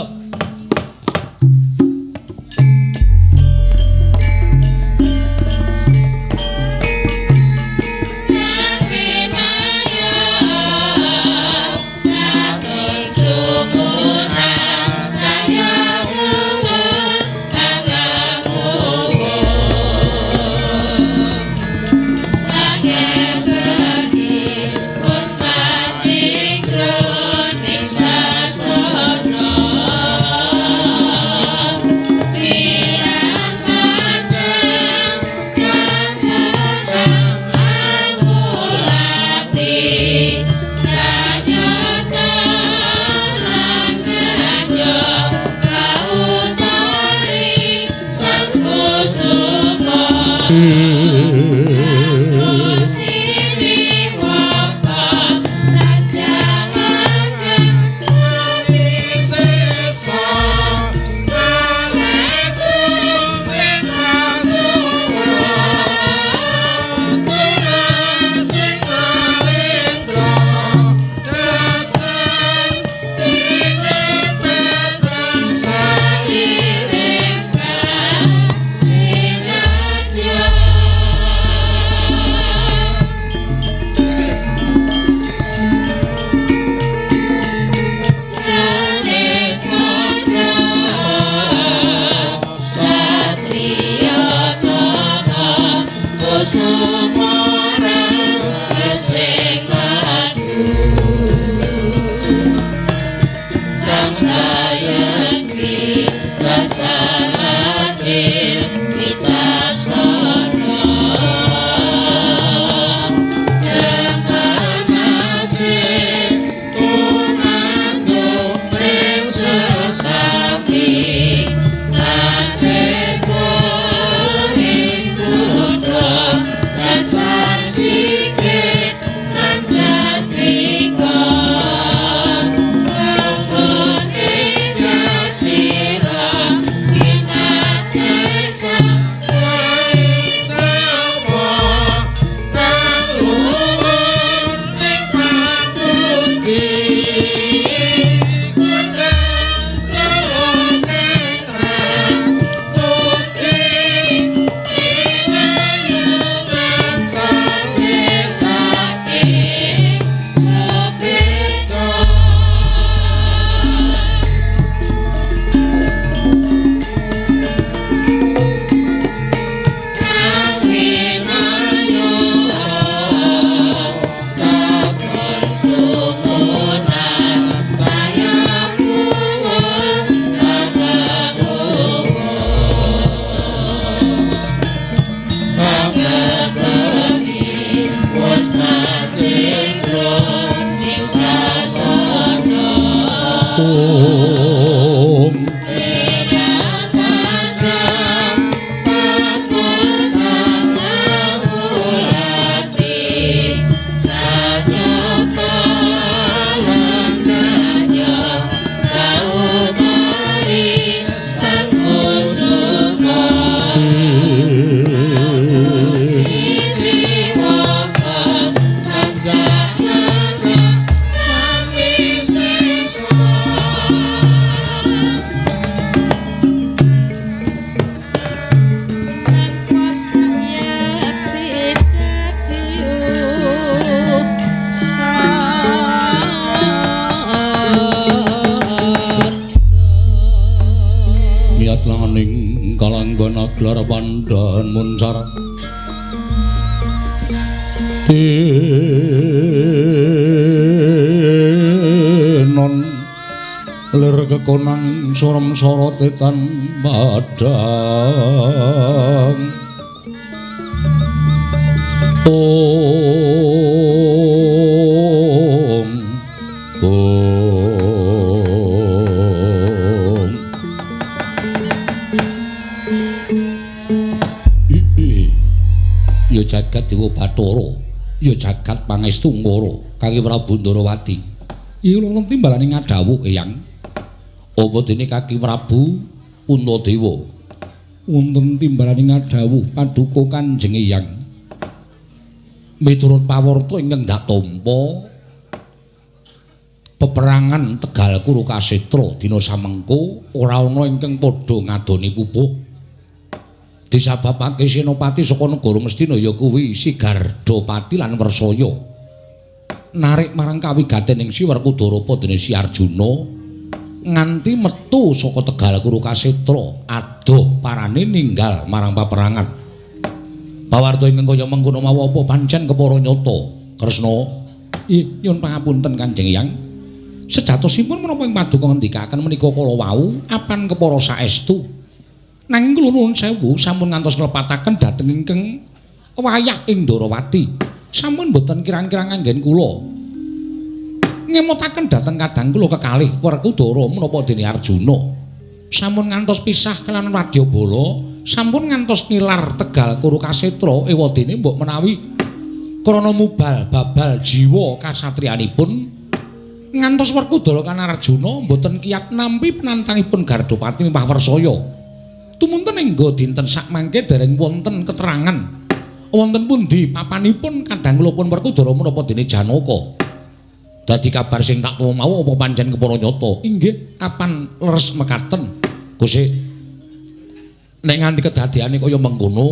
maglar pandhan muncar non lir kekonang sorem sorotetan padang ya jagat Dewa Bathara ya jagat pangestu ngara Kang Prabu Ndarawati iki lho timbalane ngadhawuh Eyang apa dene Kang Prabu Puntadewa wonten timbalane ngadhawuh paduka Kanjeng Eyang miturut pawarta ingkang dak tampa peperangan Tegal Kurukasetra dina samengko ora ana ingkang padha ngadoni pupuh disababake senopati saka negara Ngastina ya kuwi Sigardapati lan Wersaya narik marang kawigatening Si Werkudara dene Si Arjuna nganti metu saka Tegal Kurukasetra adoh parane ninggal marang paperangan pawarta ingkang kaya mengkono mawa apa pancen kepara nyata Kresna nyuwun pangapunten Kanjeng Hyang sejatosipun menapa ing paduka ngendikaken menika kala wau apan kepara saestu nanging kula nuwun sewu sampun ngantos nglepataken dhateng ingkang wayah ing Ndarawati sampun boten kirang-kirang anggen kula ngemutaken dhateng kadang kula kekalih Werkudara menapa dene Arjuna sampun ngantos pisah kaliyan Wadyabala sampun ngantos nilar Tegal Kurukasetra ewadene mbok menawi krana mubal babal jiwa kasatriyanipun ngantos Werkudara kan Arjuna mboten kiyat nampi penantangipun Gardapati mimpah Wersaya tumunten engga dinten sakmangke dereng wonten keterangan wonten pundi papanipun kadang kula pun Werkudara menapa dene Janaka dadi kabar sing tak tuwa mau apa pancen kepara nyata inggih apan leres mekaten Gusti nek nganti kedadiane kaya mengkono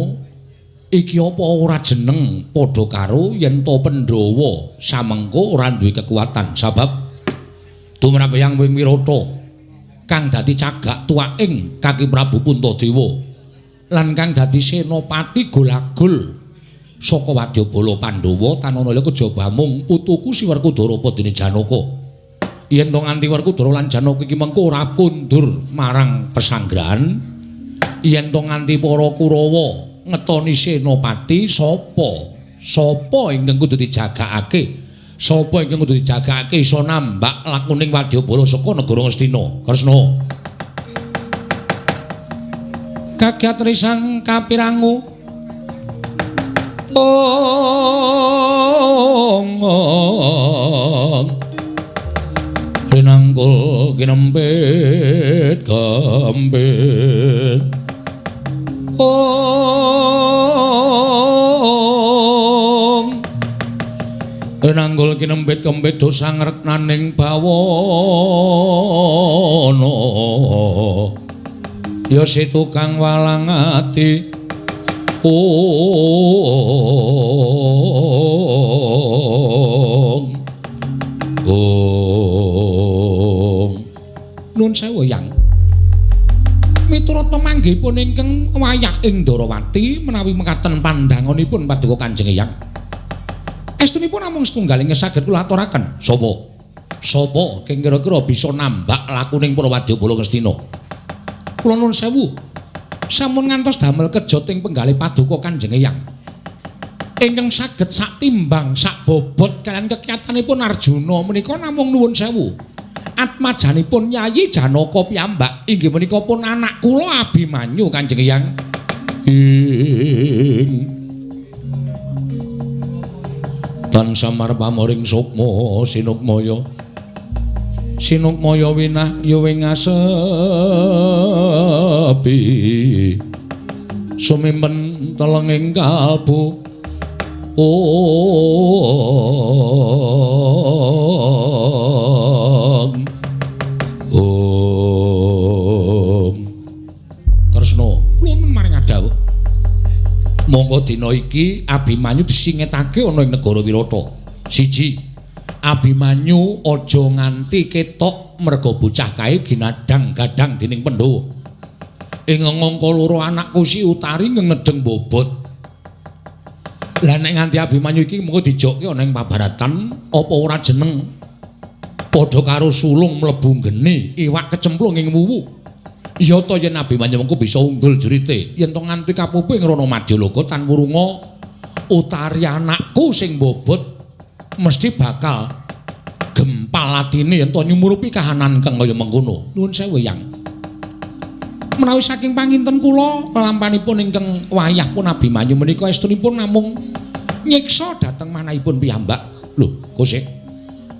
iki apa ora jeneng padha karo yen to Pandhawa samengko ora duwe kekuatan sebab tumrap Hyang Wirata kang dadi cagak tuaking Kaki Prabu Puntadewa lan kang dadi senopati golagul saka Wadyabala Pandhawa tanana kejaba mung putuku Si Werkudara dene Janaka yen to nganti Werkudara lan Janaka iki mengko ora kundur marang pesanggrahan yen to nganti para Kurawa ngetoni senopati sapa ingkang kudu dijagakake sapa ingkang kudu dijagakake iso nambak lakuning Wadyabala saka negara Ngastina Kresna kagiat risang kapirangu rinangkul kinempit gambit rinangkul kinempit kempit dosa ngreknaning bawana ya si tukang walang ati Nun sewu Hyang miturut pamanggihipun ingkang wayah ing Ndarawati menawi mekaten pandanganipun paduka Kanjeng Hyang estunipun namung setunggaling saged kula aturaken sapa kang kira-kira bisa nambak lakuning para Wadyabala Ngastina kula nuwun sewu sampun ngantos damel kejot ing penggalih paduka Kanjeng Hyang ingkang saged sak timbang sak bobot kaliyan kekiyatanipun Arjuna menika namung nuwun sewu atmajanipun Yayi Janaka piyambak inggih menika pun anak kula Abimanyu Kanjeng Hyang tan samar pamoring sukma sinukmaya winah yuwing asepi sumimpen telenging kalbu Kresna kula maring adhawuh monggo dina iki Abimanyu disingetake ana ing negara Wirata siji Abimanyu aja nganti ketok merga bocah kae ginadang gadang dening Pandhawa ing ngangka loro anakku si Utari ngedeng bobot. Lah nek nganti Abimanyu iki mengko dijokke ana ing pabaratan apa ora jeneng padha karo sulung mlebu geni iwak kecemplung ing wuwu. Ya ta yen Abimanyu mengko bisa unggul jurite yen to nganti kapupe ing Rana Madyaloka tan wurunga Utari anakku sing bobot mesti bakal gempal atine yen to nyumurupi kahanan kang kaya mengkono. Nuwun sewu Yang. Menawi saking panginten kula lampanipun ingkang wayah pun Abimanyu menika estunipun namung nyiksa dhateng manahipun piyambak. Lho, Kosek.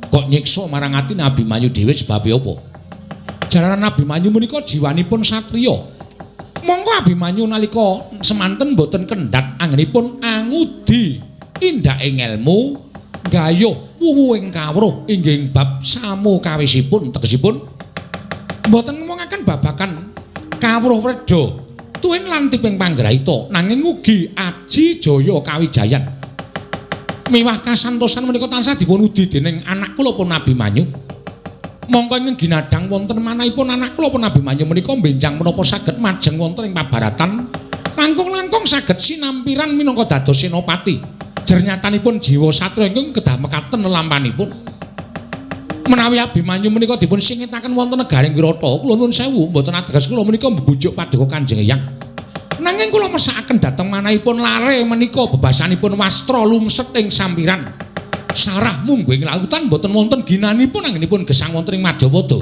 Kok nyiksa marang atine Abimanyu dhewe sebab apa? Jalaran Abimanyu menika jiwanipun satriya. Monggo Abimanyu nalika semanten boten kendhat anggenipun angudi indak ing ilmu gayuh wuwu ing kawruh inggih bab samu kawisipun tegesipun boten ngomongaken babakan kawruh Wreda tuwin lan tiping panggraita nanging ugi aji jaya kawijayan miwah kasantosan menika tansah dipun udi dening anak kula pun Abimanyu mongko ing ginadang wonten manahipun anak kula pun Abimanyu menika benjang menapa saged majeng wonten ing pabaratan langkung-langkung saged sinampiran minangka dados senopati jernyatanipun jiwa satria ingkang kedah mekaten lelampanipun menawi Abimanyu menika dipun singitaken wonten negaring Wirata kula nuwun sewu mboten ateges kula menika mbujuk paduka Kanjeng Hyang nanging kula mesakaken dhateng manahipun lare menika bebasanipun wastra lungset ing sampiran sarah mungging lautan mboten wonten ginanipun anggenipun gesang wonten ing Madyapada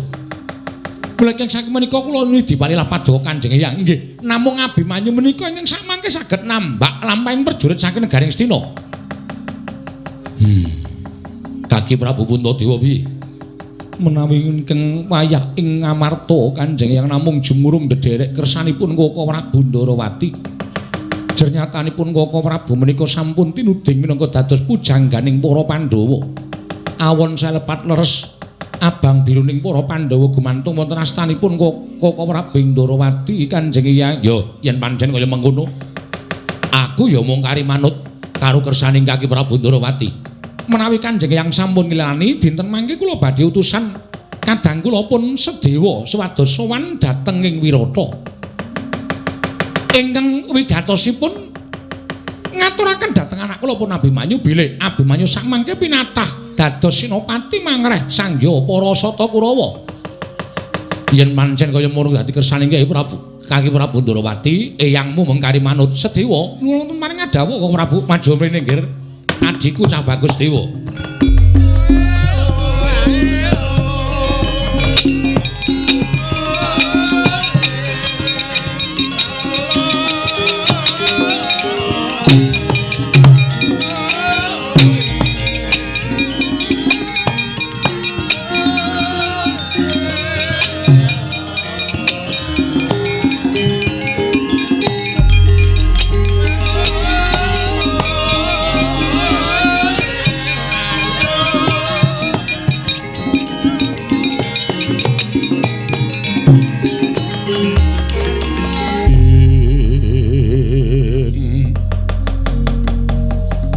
mula ing saking menika kula nuwun dipanilah paduka Kanjeng Hyang nggih namung Abimanyu menika ingkang samangke saged nambak lampahing prajurit saking negaring Astina Kaki Prabu Puntadewa piye menawi ingkang wayah ing Ngamarta Kanjeng Hyang namung jumurung ndederek kersanipun Kaka Prabu Ndarawati. Jernyatanipun Kaka Prabu menika sampun tinuding minangka dados pujangganing para Pandhawa. Awon salepat leres abang biruning para Pandhawa gumantung wonten astanipun Kaka Prabu Ndarawati Kanjeng Hyang. Ya yen pancen kaya mengkono. Aku ya mung kari manut karo kersaning Kaki Prabu Ndarawati. Menawi Kanjeng Hyang sampun ngilani dinten mangke kula badhe utusan kadang kula pun sedewa supados sowan dhateng ing Wirata ingkang wigatosipun ngaturaken dhateng anak kula pun Abimanyu bilih Abimanyu sak mangke pinatah dados senopati mangreh sangya Parasata Kurawa yen pancen kaya mono dadi kersaning Kaki Prabu Ndarawati eyangmu mengkari manut sedewa nuwun maring adawuh Kang Prabu maju mrene nggih adikku Cah Bagus Dewa.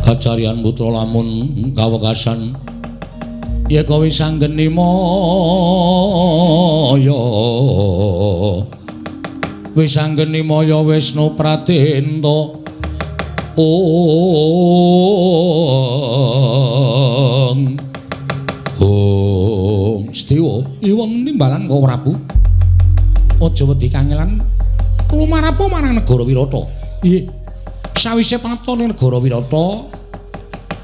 Kacarian putra lamun kawekasan ya kowe sanggeni maya wis sanggeni maya Wisnu Pratenta Sedewa iwon timbalan Kang Prabu aja wedi kangelan lumarapo marang negara Wirata nggih sawise pangton negara Wirata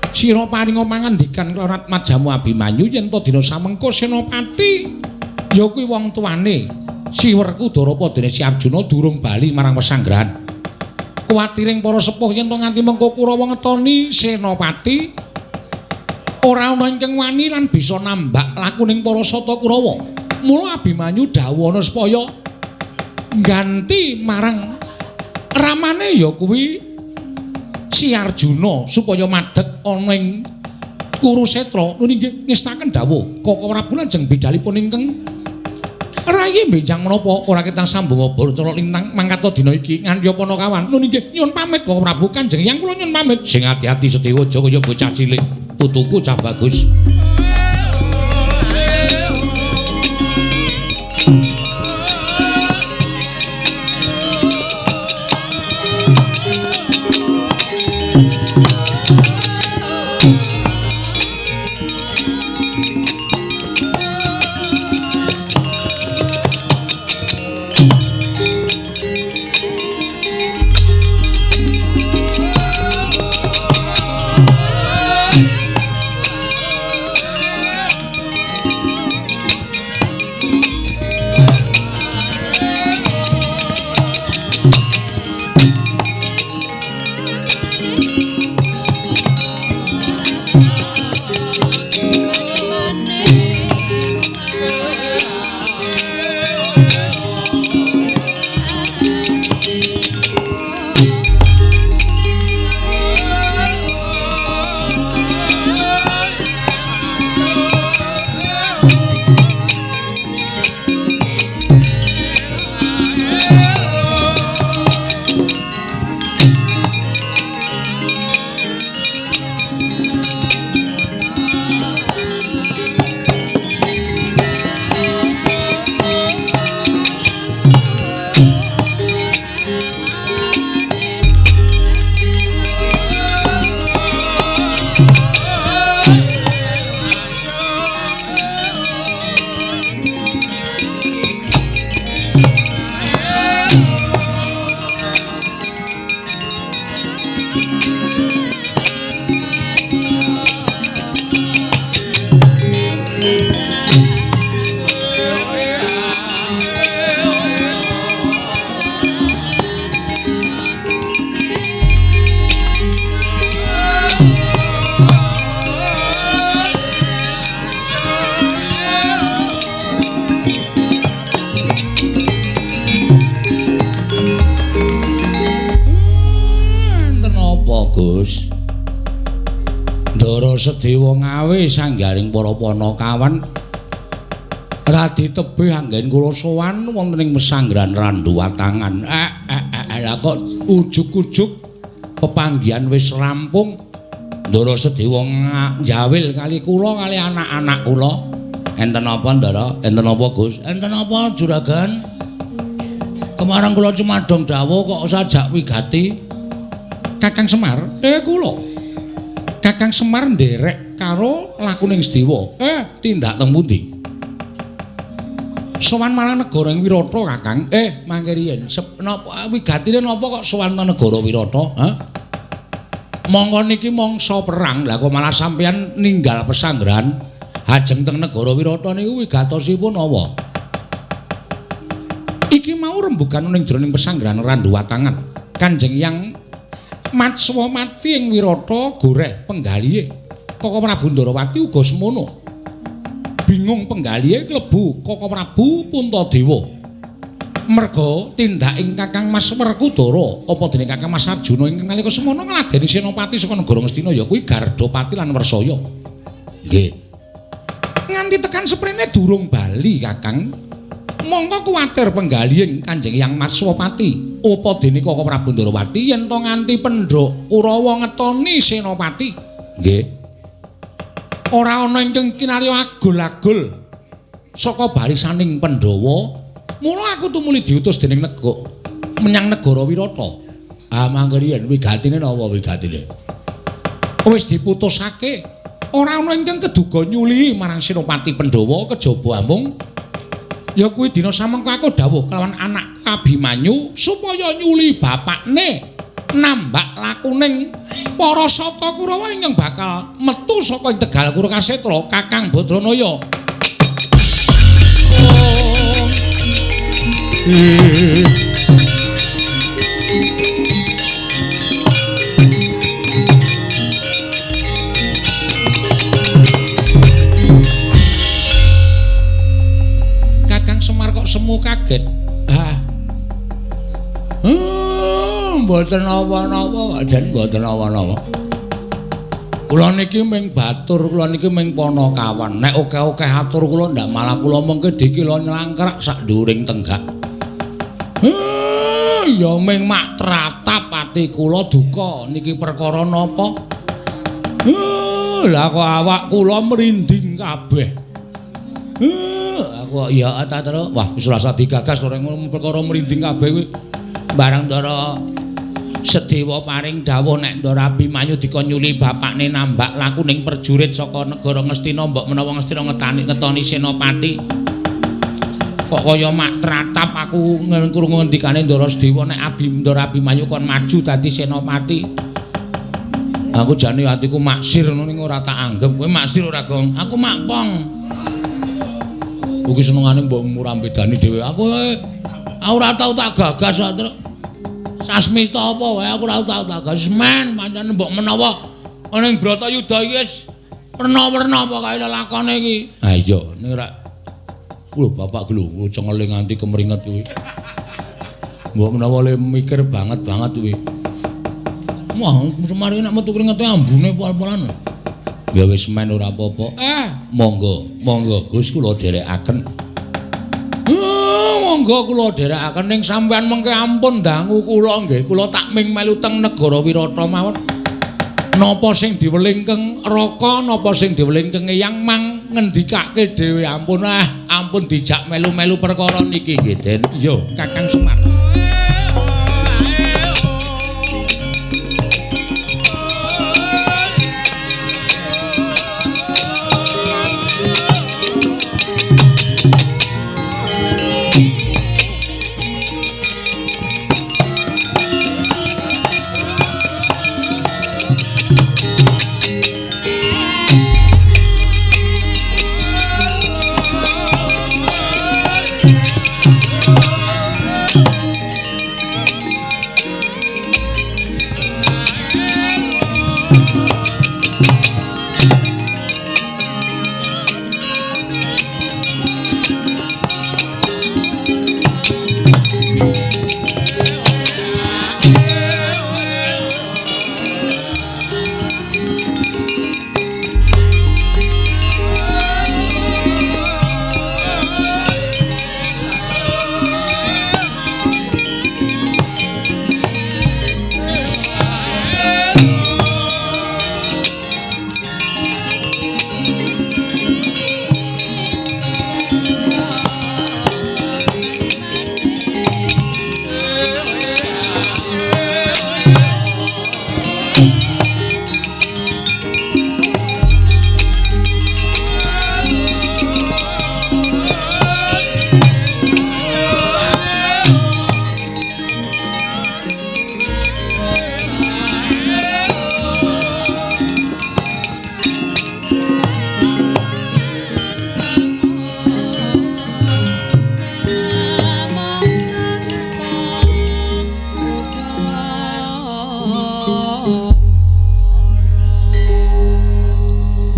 sira paringa pangandikan Rarat Majamu Abimanyu yen to dina samengko senopati ya kuwi wong tuane Siwerku Darapadene Si Arjuna durung bali marang pesanggrahan kuwatiring para sepuh yen to nganti mengko Kurawa ngetoni senopati ora ana ingkang wani lan bisa nambak lakuning para sata Kurawa mula Abimanyu dawuhana supaya ganti marang ramane ya kuwi Si Arjuna supaya madeg ana ing Kurusetra nuwun inggih ngestaken dawuh Kaka Prabu lajeng bidalipun ingkang rayi benjang menapa ora ketang sambung Baratara lintang mangkata dina iki nganti apa kawan nuwun inggih nyuwun pamit Kaka Prabu Kanjeng Hyang kula nyuwun pamit sing ati-ati Sedewa aja kaya bocah cilik putuku Cah Bagus. Sedewa ngawe sanggaring para Panakawan radi tebih anggen kula sowan wonten ing Mesanggran Randu Watangan. Lah kok ujug-ujug pepanggihan wis rampung. Ndara Sedewa njawil kali kula kali anak-anak kula. Enten apa, Ndara? Enten apa, Gus? Enten apa, Juragan? Kemarin kula cumadong dawuh kok sajak wigati Kakang Semar. Kula Kakang Semar nderek karo lakuning Sedewa. Tindak teng pundi? Sowan marang negara ing Wirata, Kakang. Mangke riyen napa wigatine napa kok sowan negara Wirata? Monggo niki mangsa perang. Lah kok malah sampeyan ninggal pesanggrahan ajeng teng negara Wirata niku wigatosipun apa? Iki mau rembugan ning jroning pesanggrahan Randu Watangan. Kanjeng Yang Matswa mati ing Wirata goreh penggalihe. Koko Prabu Ndarawati uga semono. Bingung penggalihe klebu Koko Prabu Puntadewa. Merga tindaking Kakang Mas Werkudara apa dene Kakang Mas Arjuna ingkang nalika semono ngladeni senopati saka negara Ngastina ya kuwi Gardapati lan Wersaya. Nggih. Nganti tekan sprene durung bali, Kakang. Mongko kuwatir penggaliing Kanjeng Yang Matswapati apa dene Koko Prabu Ndarawati yen to nganti Pendhok Kurawa ngetoni senopati. Nggih. Ora ana ingkang kinarya agul-agul saka barisaning Pandhawa. Mula aku tumuli diutus dening menyang negara Wirata. Mangke riyen wigatine napa wigatine? Wis diputusake ora ana ingkang keduga nyuli marang senopati Pandhawa kejaba amung ya kuwi dina samengko aku dawuh kelawan anak Abimanyu supaya nyuli bapakne nambak lakuning para Sata Kurawa ingkang bakal metu saka Tegal Kurakasetra Kakang Badranaya. Kakang Semar kok semu kaget. Mboten napa-napa, jan mboten napa-napa. Kula niki ming batur, kula niki ming Panakawan. Nek akeh-akeh atur kula ndak malah kula mengke dikila nyelangkrak sak dhuwuring tenggak. Ya ming mak tratap ati kula duka niki perkara napa? Lah kok awak kula merinding kabeh. Aku ya ta terus. Wah, wis rasa digagas ora ngono perkara merinding kabeh kuwi. Barang ndara Sedewa paring dawuh nek Ndara Abimanyu dikon nyuli bapakne nambak laku ning perjurit saka negara Ngastina mbok menawa Ngastina ngetoni Senopati. Kok kaya mak tratap aku krungu ngendikane Ndara Sedewa nek Ndara Abimanyu kon maju dadi Senopati. Aku jane atiku maksir ngono ning ora tak anggap. Kowe maksir ora, Gong? Aku makpong. Kuwi senengane mbok murambedani dhewe. Aku ora tau tak gagas terus. Sasmita apa wae aku ora tau tak gagas. Men pancen mbok menawa ning Bratayuda iki wis werna-werna apa kae lakone iki. Ha iya, ning ora lho bapak lho cengele nganti kemringet kuwi. Mbok menawa le mikir banget kuwi. Wah, semari nek metu kringete ambune pol-polan. Ya wis men ora apa-apa. Monggo Gus kula dherekaken. Monggo kula dherekaken ning sampean mengke ampun dangu kula nggih. Kula tak ming melu teng negara Wirata mawon. Napa sing diwelingkeng Raka, napa sing diwelingkeng Eyang mang ngendikake dhewe ampun dijak melu-melu perkara niki nggih, Den. Iya, Kakang Semar.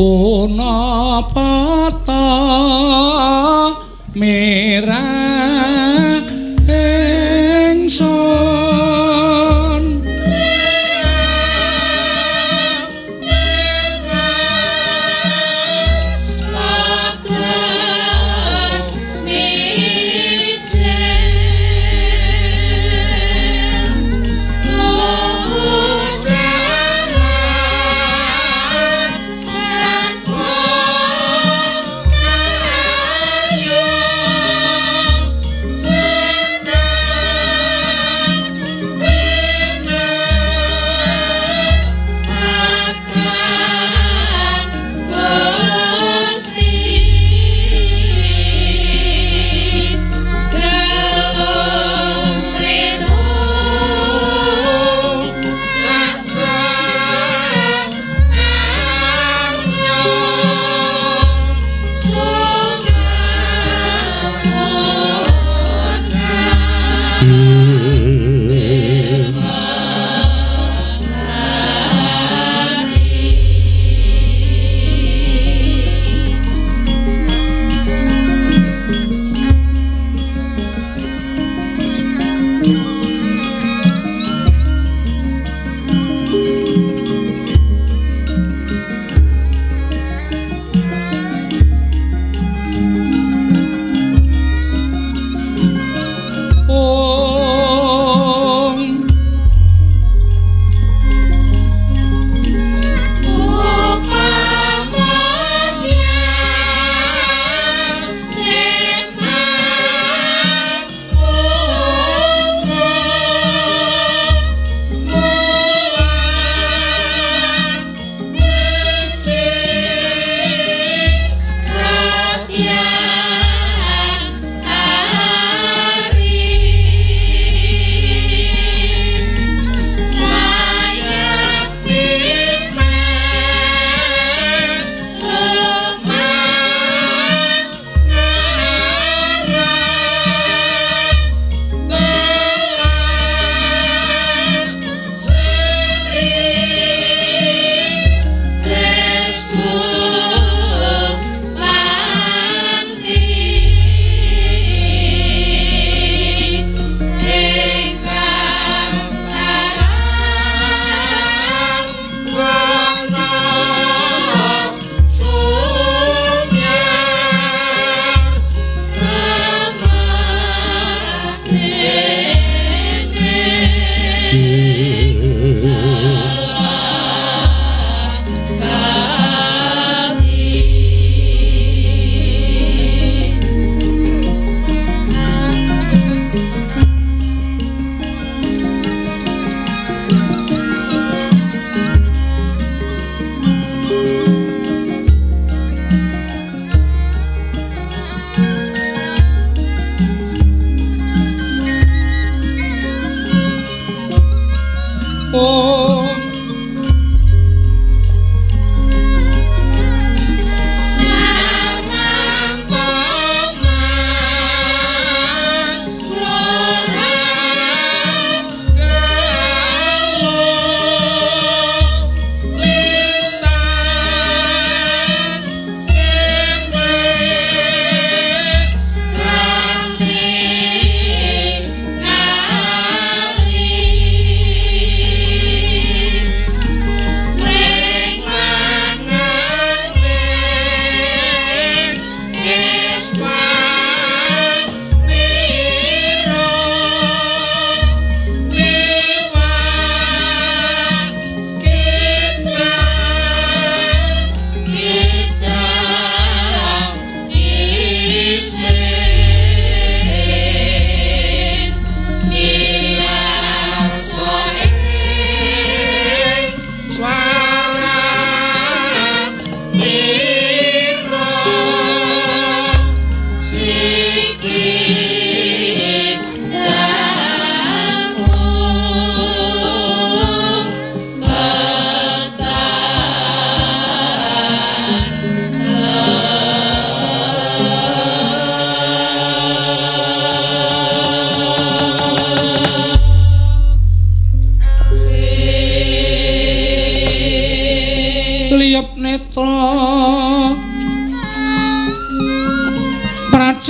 Punapata mirah ingsun Say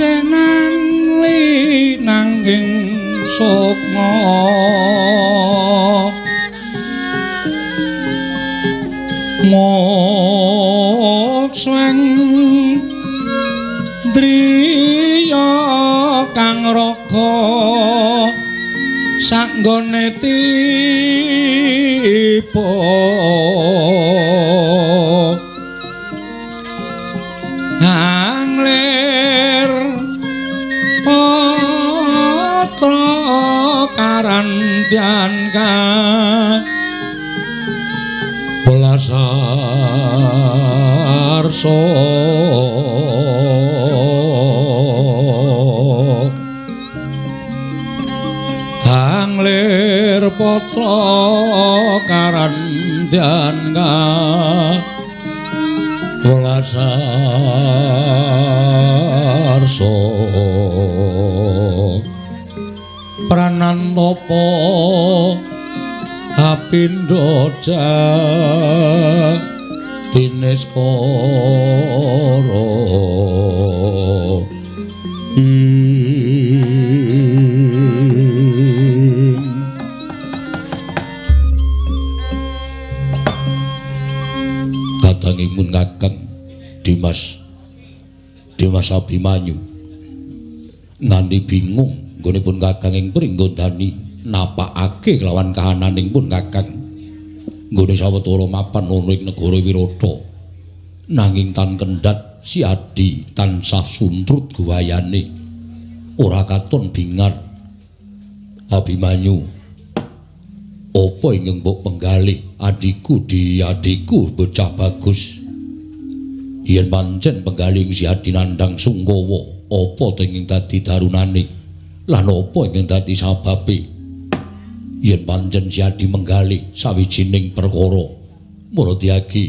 senang linangging sukma moksweng driya kang raga sanggone tiba angler patra karandyan ka Belasarso angler patra karandyan ka Belasarso pranantapa apindo Dineskara kadangipun Kakang Dimas Abimanyu nganti bingung nggonipun Kakang ing Pringgondani napakake kelawan kahananipun Kakang nggone sawetara mapan ana ing negara Wirata nanging tan kendhat si Adi tansah suntrut guwayane ora katon bingar Abimanyu apa ingkang mbok penggalih adikku bocah bagus yen pancen penggalih si Adi nandhang Sungkawa apa to ingkang dadi darunane lan apa ingkang dadi sababe yen pancen si Adi menggalih sawijining perkara Muradiagi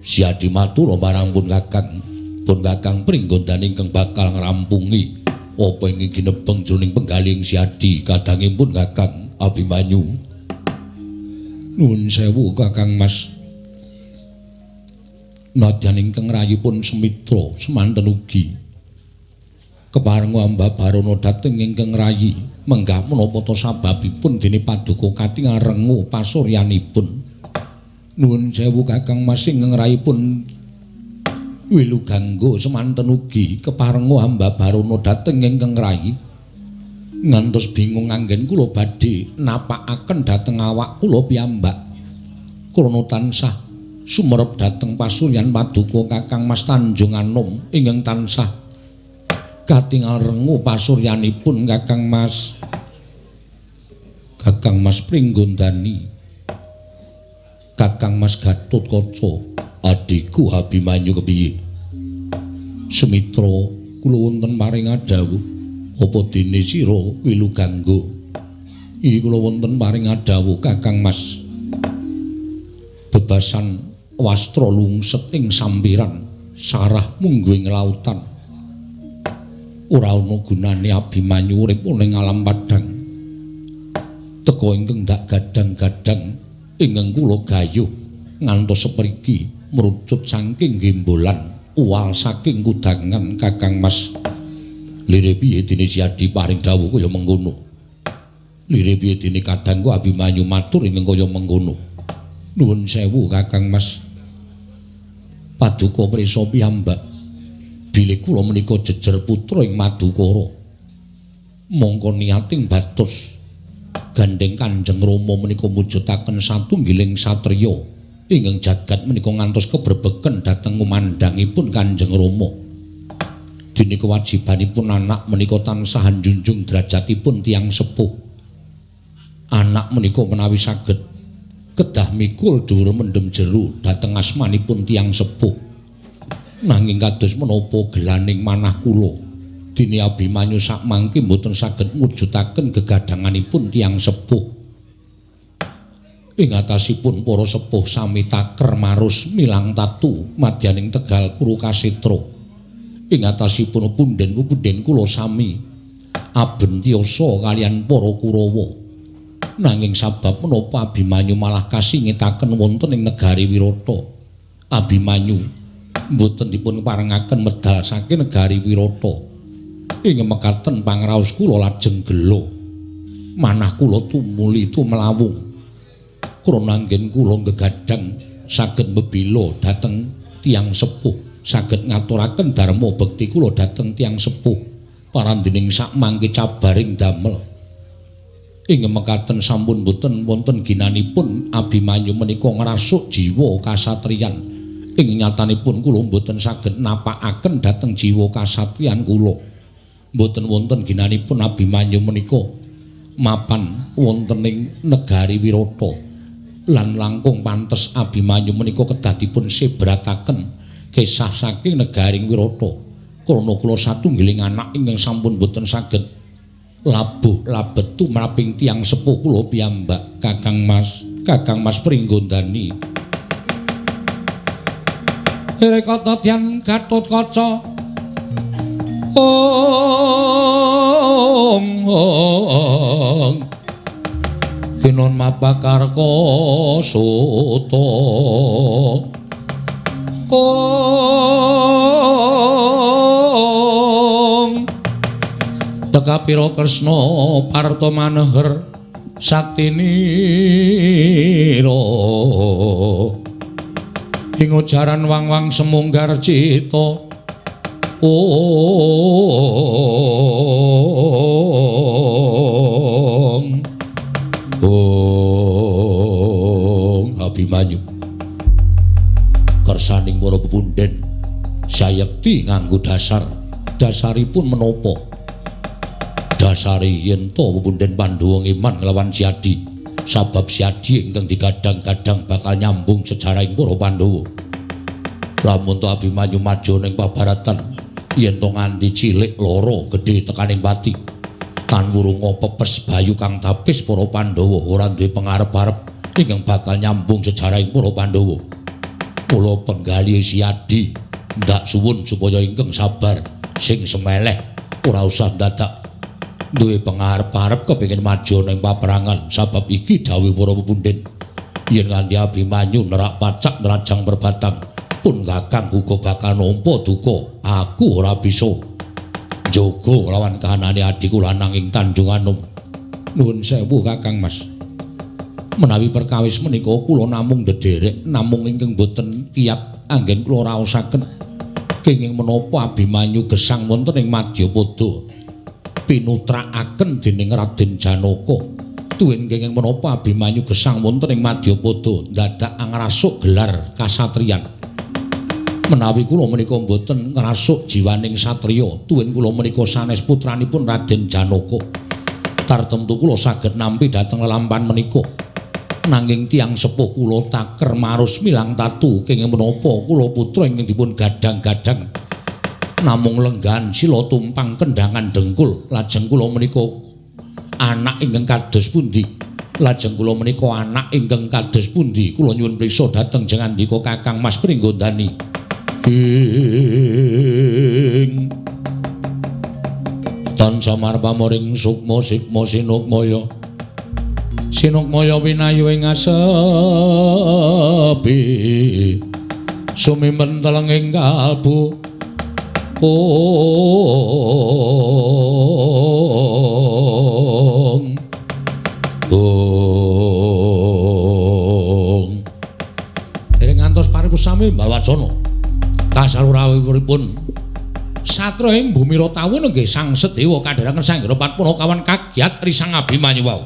si Adi matur marang pun Kakang Pringgondani ingkang bakal ngrampungi apa ingkang ginebeng jroning penggalih si Adi kadangipun Kakang Abimanyu nuwun sewu Kakang Mas nadyan ingkang rayipun semitra semanten ugi kepareng Mbah Barono dhateng ingkang rayi menggah menapa to sababipun dene paduka katingal rengu pasuryanipun nuwun sewu Kakang Mas ingkang rayipun Wilugangga semanten ugi kepareng Mbah Barono dhateng ingkang rayi ngantos bingung anggen kula badhe napakaken dhateng awak kula piyambak krana tansah sumerep dhateng pasuryan paduka Kakang Mas Tanjung Anom ingkang tansah katingal rengu pasuryanipun Kakang Mas Pringgondani Kakang Mas Gatotkaca adikku Abimanyu kepiye semitra kula wonten paring adhawuh apa dene sira Wilugangga iki kula wonten paring adhawuh Kakang Mas bebasan wastra lungset ing sampiran sarah munggo ing lautan ora ana gunane Abimanyu urip ning alam padhang teka ingkang dak gadang-gadang ingkang kula gayuh ngantos sepriki merucut saking gembolan uwal saking kudangan Kakang Mas lire piye dene si Adi paring dawuh kaya mengkono lire piye dene kadangku Abimanyu matur ingkang kaya mengkono nuwun sewu Kakang Mas paduka prisa piyambak bilih kula menika jejer putra ing Madukara mongko niating batos gandeng Kanjeng Rama menika mujudaken satunggiling satriya ingkang jagat menika ngantos kebrebeken dhateng kumandhangipun Kanjeng Rama dene kewajibanipun anak menika tansah njunjung derajatipun tiyang sepuh anak menika menawi saged kedah mikul dhuwur mendem jero dhateng asmanipun tiyang sepuh nanging kados menapa gelaning manah kula dene Abimanyu sak mangke mboten saged mujudaken gegadanganipun tiyang sepuh ing atasipun para sepuh sami taker marus milang tatu madyaning Tegal Kurukasitra ing atasipun punden-punden kula sami abentiyasa kaliyan para Kurawa nanging sabab menapa Abimanyu malah kasingitaken wonten ing negari Wirata Abimanyu mboten dipun parengaken medal saking negari Wirata ing mekaten pangraos kula lajeng gelo manah kula tumuli tumlawung krana anggen kula gegadang saged mbebila dhateng tiyang sepuh saged ngaturaken dharma bekti kula dhateng tiyang sepuh parandening sak mangke cabaring damel ing mekaten sampun boten wonten ginanipun Abimanyu menika ngrasuk jiwa kasatriyan ing nyatanipun kula boten saged napakaken dhateng jiwa kasatriyan kula boten wonten ginanipun Abimanyu menika mapan wonten ing negari Wirata lan langkung pantes Abimanyu menika kedah dipun sebrataken kisah saking negaring Wirata krana kula satunggiling anak ingkang sampun boten saged labuh labet tumraping tiyang sepuh kula piyambak Kakang Mas Pringgondani Rekata Tyan Gatotkaca Kinon Mapakarka Suta Teka pira Kresna Parta maneher saktinira ing ujaran wang-wang semunggar cita Abimanyu kersaning para pepunden sayekti nganggo dasaripun menapa dasari yen to pepunden Pandhawa ngiman nglawan Siadi sabab Siadi ingkang digadang-gadang bakal nyambung sejarahing para Pandhawa lamun to Abimanyu maju ning pabaratan yen to nganti cilik loro gedhe tekaning pati tan wurunga pepes bayu kang tapis para Pandhawa ora duwe pangarep-arep ingkang bakal nyambung sejarahing para Pandhawa kula penggali Siadi ndak suwun supaya ingkang sabar sing semeleh ora usah dadak duwe pangarep-arep kepengin maju ning paperangan sabab iki dawuh para pepunden yen nganti Abimanyu nerak pacak nerajang perbatang pun Kakang uga bakal nampa duka aku ora bisa jaga lawan kahanane adhiku lananging Tanjung Anom nuwun sewu Kakang Mas menawi perkawis menika kula namung ndederek namung ingkang boten kiyat anggen kula raosaken kenging menapa Abimanyu gesang wonten ing Madyapada pinutrakaken dening Raden Janaka tuwin kenging menapa Abimanyu gesang wonten ing Madyapada dadak ngrasuk gelar kasatriyan menawi kula menika mboten ngrasuk jiwaning satriya tuwin kula menika sanes putranipun Raden Janaka tartemtu kula saged nampi dhateng lelampan menika nanging tiyang sepuh kula taker marus milang tatu kenging menapa kula putra ingkang dipun gadang-gadang namung lenggan sila tumpang kendangan dengkul lajeng kula menika anak ingkang kados pundi lajeng kula menika anak ingkang kados pundi kula nyuwun priksa dhateng jengandika Kakang Mas Pringgondani tan samar pamoring sukma sikma sinukmaya sinukmaya winayu ing asepi sumimpen telenging kalbu dereng ngantos paripusami mbawacana kasalurawipun satra ing bumi Ratawu nggih sang Sedewa kadherangan Sanggra Patpuna kawan kagiat risang Abimanyu wau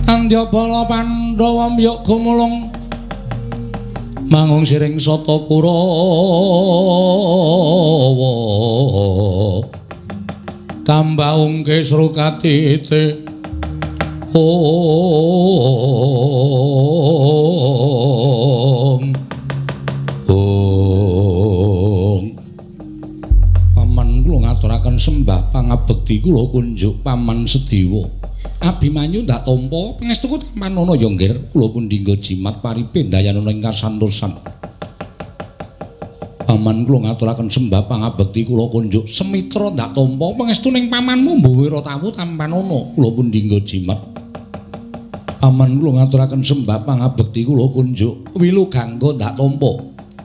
Andyabala Pandhawa mbiyok gumulung mangung siring sata Kurawa tambaung kesrukatite Paman kula ngaturaken sembah pangabekti kula kunjuk Paman Sediwa Abimanyu ndak tampa pangestuku manono ya nggir kula pun dinggo jimat paripe dayanana ing kasantosan Paman kula ngaturaken sembah pangabekti kula kunjuk semitra ndak tampa pangestuning pamanmu Mbawira Tawu tampanono kula pun dinggo jimat Paman kula ngaturaken sembah pangabekti kula kunjuk Wilugangga ndak tampa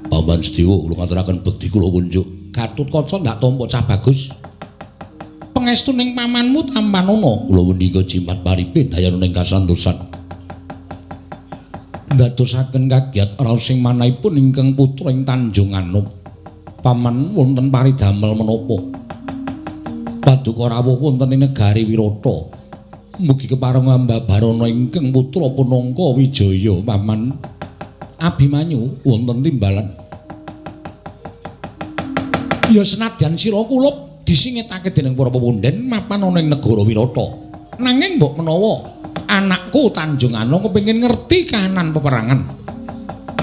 Paman Sediwa kula ngaturaken bekti kula kunjuk Gatutkaca ndak tampa Cah Bagus pangestuning pamanmu tampanono kula punika jimat paripe dayanana ing kasantosan ndadosaken kagiat raosing manahipun ingkang putra ing Tanjung Anom paman wonten paridamel menapa paduka rawuh wonten ing negari Wirata mugi kepareng ambabarana ingkang putra Punangka Wijaya paman Abimanyu wonten timbalan ya senadyan sira kula disingitake dening para pepunden mapan ana ing negara Wirata. Nanging mbok menawa anakku Tanjung Anom kepengin ngerti kahanan peperangan.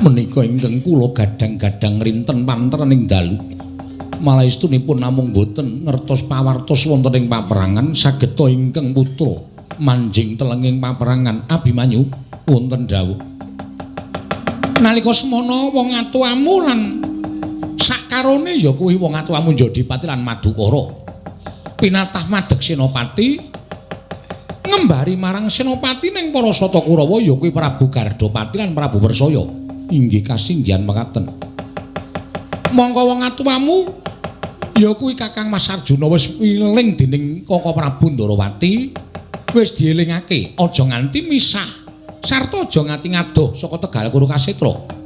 Menika ingkang kula gadang-gadang rinten panteren ing dalu. Malaistunipun namung boten ngertos pawartos wonten ing paperangan sageta ingkang putra manjing telenging paperangan Abimanyu wonten dawuh. Nalika semana wong atuamu lan sakarone ya kuwi wong atuamu Jodipati lan Madukara pinatah madeg Senopati ngembari marang Senopati ning para Sata Kurawa ya kuwi Prabu Gardapati lan Prabu Persaya inggih kasinggihan mekaten mongko wong atuamu ya kuwi Kakang Mas Arjuna wis wiling dening Kaka Prabu Ndarawati wis dielingake aja nganti misah sarta aja nganti ngadoh saka Tegal Kurukasetra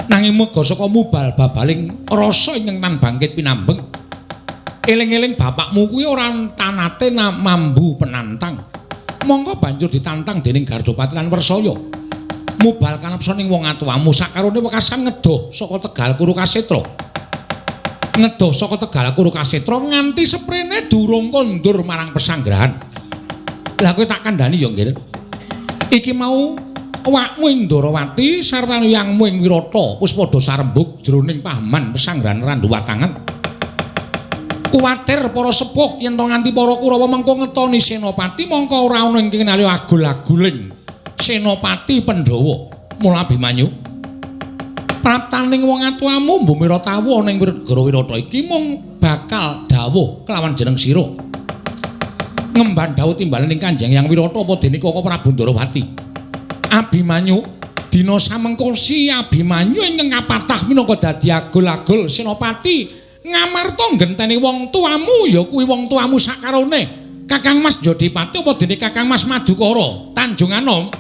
nanging muga saka mubal babaling rasa ingkang tan bangkit pinambeng eling-eling bapakmu kuwi ora tanate mambu penantang mongko banjur ditantang dening Gardapati lan Persaya mubal kanepsa ning wong atuwamu sakarone wekasan ngedoh saka Tegal Kurukasetra ngedoh saka Tegal Kurukasetra nganti seprene durung kondur marang pesanggrahan lah kowe tak kandhani ya nggih iki mau awakmu ing Ndarawati sarta yangmu ing Wirata wis padha sarembug jroning pahaman pesanggrahan Randuwatangan. Kuwatir para sepuh yen to nganti para Kurawa mengko ngetoni Senopati mongko ora ana ing kenali agul-aguling Senopati Pandhawa. Mula Abimanyu praptaning wong atuamu Mbumira Tawu ana ing negara Wirata iki mung bakal dawuh kelawan jeneng sira. Ngemban dawuh timbalan ing Kanjeng Hyang Wirata apa dene Kaka Prabu Ndarawati. Abimanyu dina samengko si Abimanyu ingkang kapatah minangka dadi agul-agul Senopati ngamarta genteni wong tuamu ya kuwi wong tuamu sakarone Kakang Mas Jodipati apa dene Kakang Mas Madukara Tanjung Anom.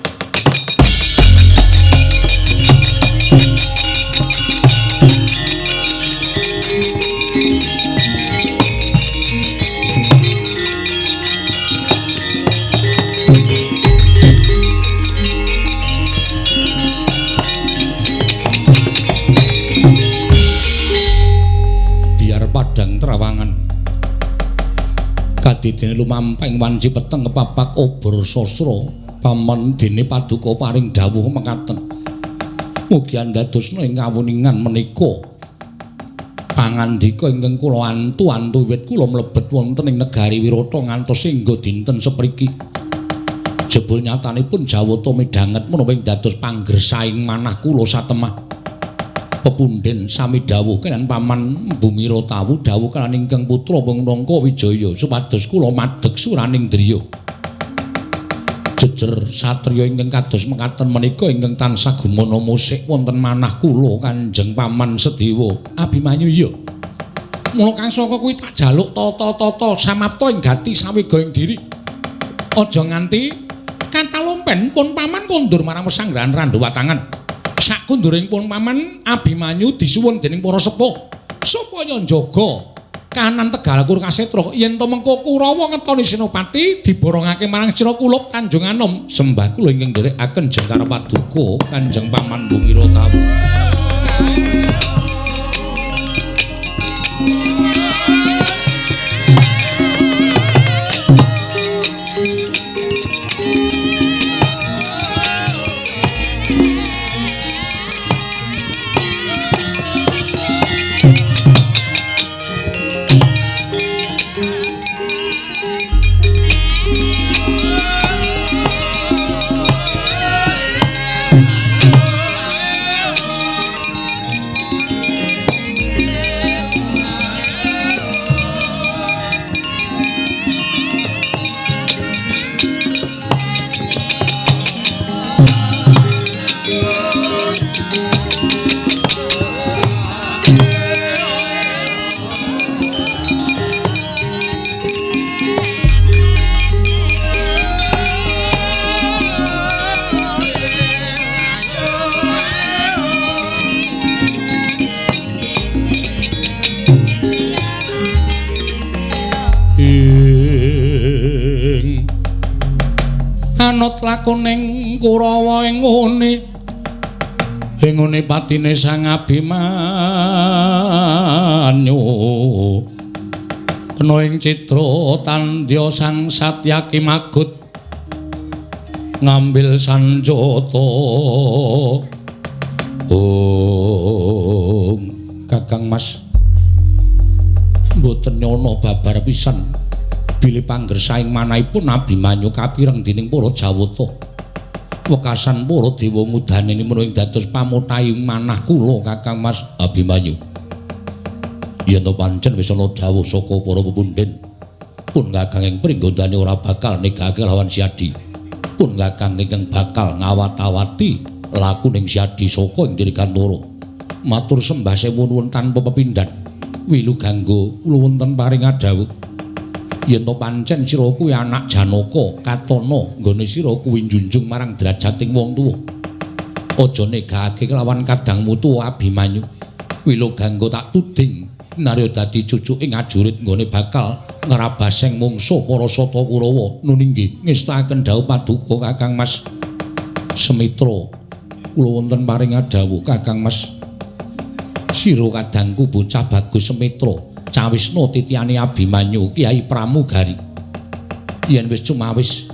Padang Trawangan kadidene lumamping wanci peteng kepapak obor sastra paman dene paduka paring dawuh mekaten mugi andadosna ing kawuningan menika pangandika ingkang kula antu-antu wiwit kula mlebet wonten ing negari Wirata ngantos singgo dinten sepriki jebul nyatanipun Jawata midhanget menawa ing dados panggersaing manah kula satemah pepunden sami dawuh kenan paman Mbumira Tawu dawuh kelan ingkang putra Punangka Wijaya supados kula madeg suraning driya jejer satriya ingkang kados mekaten menika ingkang tansah gumana musik wonten manah kula Kanjeng Paman Sediwa Abimanyu ya mula kang saka kuwi tak jaluk tata-tata samapta ing gati sawega ing diri aja nganti katalompen pun paman kondur marang pesanggrahan Randuwatangan. Sakunduring pun paman Abimanyu disuwun dening para sepuh supaya njaga kahanan Tegal Kurkasetra yen to mengko Kurawa ngetoni Senopati diborongake marang Sira Kulup Kanjeng Anom sembah kula ingkang nderekaken Jengkar Paduka Kanjeng Paman Bumi Ratawu. Anut lakoning Kurawa ing ngone patine Sang Abimanyu kena ing citra tandya Sang Satyaki Magut ngambil sanjata Kakang Mas mboten ana babar pisan bilih panggersaing manahipun Abimanyu kapireng dening para Jawata. Wekasan para dewa ngudaneni menawa dados pamutahing manah kula Kakang Mas Abimanyu. Yen to pancen wis ana dawuh saka para pepundhen, pun Kakang ing pringgondane ora bakal negake lawan Siadi. Pun Kakang ingkang bakal ngawat-awati laku ning Siadi saka ing Dirgantara. Matur sembah sewu nuwun tanpa pepindhan. Wilu ganggo kula wonten paring adhawuh. Yen to pancen sira kuwi anak Janaka katana nggone sira kuwi njunjung marang derajating wong tuwa. Aja negake kelawan kadangmu tuwa Abimanyu. Wila ganggo tak tuding narya dadi cucuking ajurit nggone bakal ngrabaseng mungsuh para Sata Kurawa. Nun inggih ngestaken dawuh paduka Kakang Mas Semitra. Kula wonten paring adhawuh Kakang Mas. Sira kadangku bocah bagus Semitra. Cawisna titiane Abimanyu Kyai Pramugari. Yen wis cumawis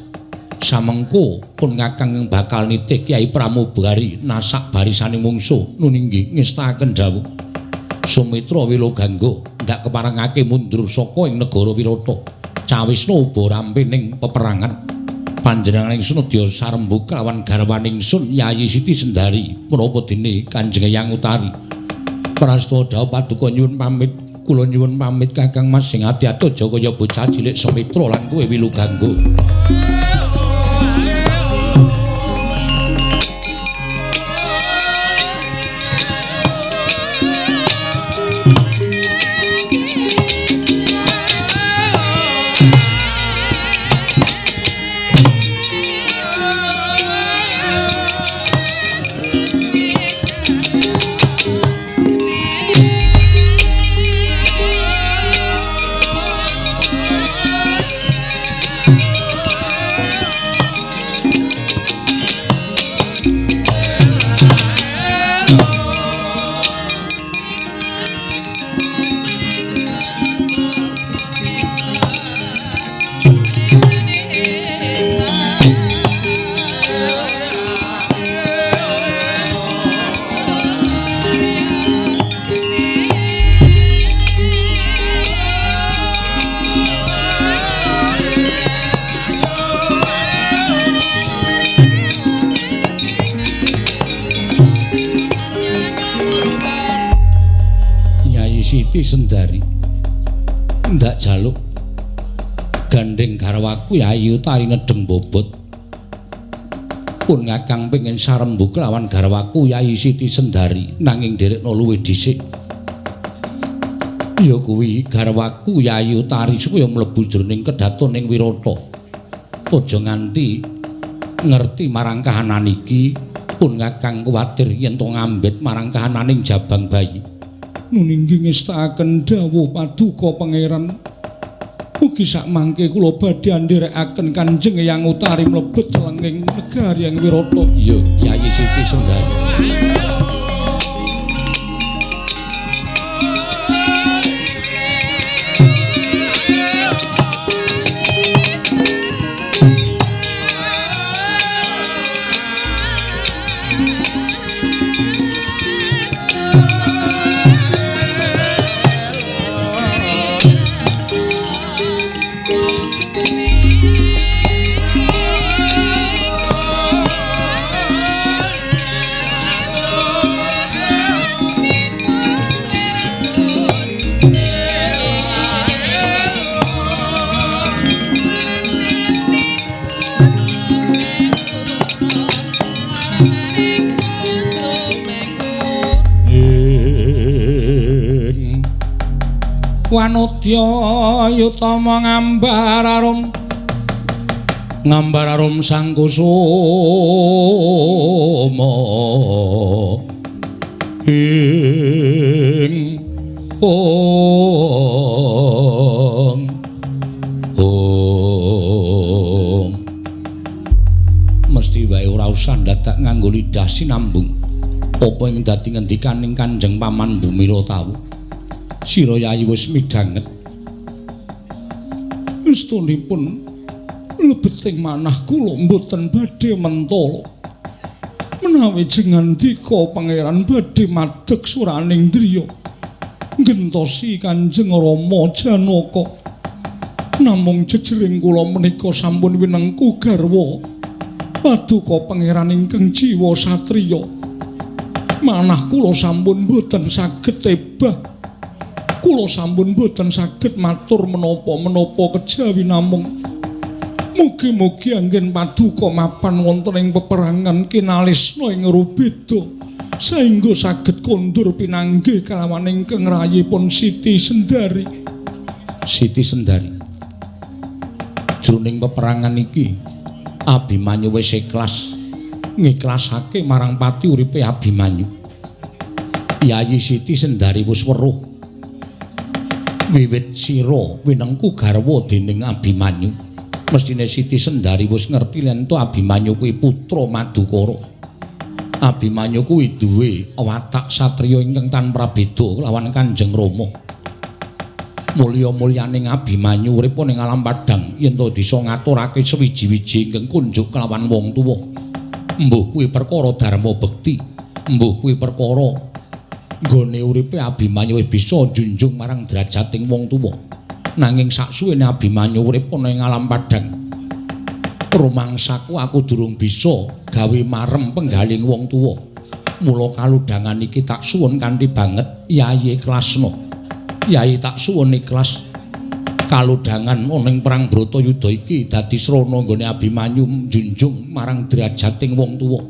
samengko pun Kakang bakal nitih Kyai Pramugari nasak barisane mungsuh. Nun inggih ngestaken dawuh. Sumitra Wilogangga ndak keparengake mundur saka ing negara Wirata. Cawisna uba rampe ning peperangan. Panjenengan ingsun nedya sarembug kelawan garwaning ingsun Yayi Siti Sendari menapa dene Kanjeng Eyang Utari. Prasta dawuh paduka nyuwun pamit. Kula nyuwun pamit Kakang Mas sing ati-ati aja kaya bocah cilik Sumitra lan kowe Wilogangga. Sendari ndak jaluk gandeng garwaku Yayi Utari nedhem bobot. Pun Kakang pengin sarembug lawan garwaku Yayi Siti Sendari nanging derekno luwih dhisik. Ya kuwi garwaku Yayi Utari supaya mlebu jroning kedaton ing Wirata. Aja nganti ngerti marang kahanan iki. Pun Kakang kuwatir yen to ngambet marang kahananing jabang bayi. nuninggi ngestakaken dawuh paduka pangeran. Ugi sak mangke kula badhe andherekaken Kanjeng Eyang Utari mlebet celenging negari yang Wirata. Iya, Yayi Siti Sendari. Wanodya yutama ngambar arum sang kusuma ing mesti wae ora usah dadak nganggo lidah sinambung apa ing dadi ngendikaning Kanjeng Paman Bumira tawu. Sira Yayi wis midhanget. Estunipun lebeting manah kula mboten badhe mentala. Menawi jengandika pangeran badhe madheg suraning driya ngentosi Kanjeng Rama Janaka. Namung jejering kula menika sampun winengku garwa paduka pangeran ingkang jiwa satriya. Manah kula sampun mboten saged tebah. Kula sampun boten saged matur menapa-menapa kejawi namung mugi-mugi anggen paduka mapan wonten ing peperangan kinalisna ing rubeda saengga saged kondur pinanggih kalawan ingkang rayipun Siti Sendari. Siti Sendari. Jroning peperangan iki Abimanyu wis ikhlas ngiklasake marang pati uripe Abimanyu. Yayi Siti Sendari wis weruh wiwit sira winengku garwa dening Abimanyu. Mestine Siti Sendari wis ngerti yen to Abimanyu kuwi putra Madukara. Abimanyu kuwi duwe watak satriya ingkang tanpa beda lawan Kanjeng Rama. Mulya-mulyaning Abimanyu urip ning alam padhang yen to bisa ngaturake sewiji-wiji ingkang kunjuk kelawan wong tuwa. Mbuh kuwi perkara dharma bekti, mbuh kuwi perkara nggone uripe Abimanyu wis bisa junjung marang derajating wong tuwa. Nanging saksuwene Abimanyu urip ana ing alam padhang, rumangsaku aku durung bisa gawe marem penggaling wong tuwa. Mula kaludhangan iki tak suwun kanthi banget Yayi ikhlasna. Yayi tak suwun ikhlas kaludhangan ana ing perang Bratayuda iki dadi srana nggone Abimanyu junjung marang derajating wong tuwa.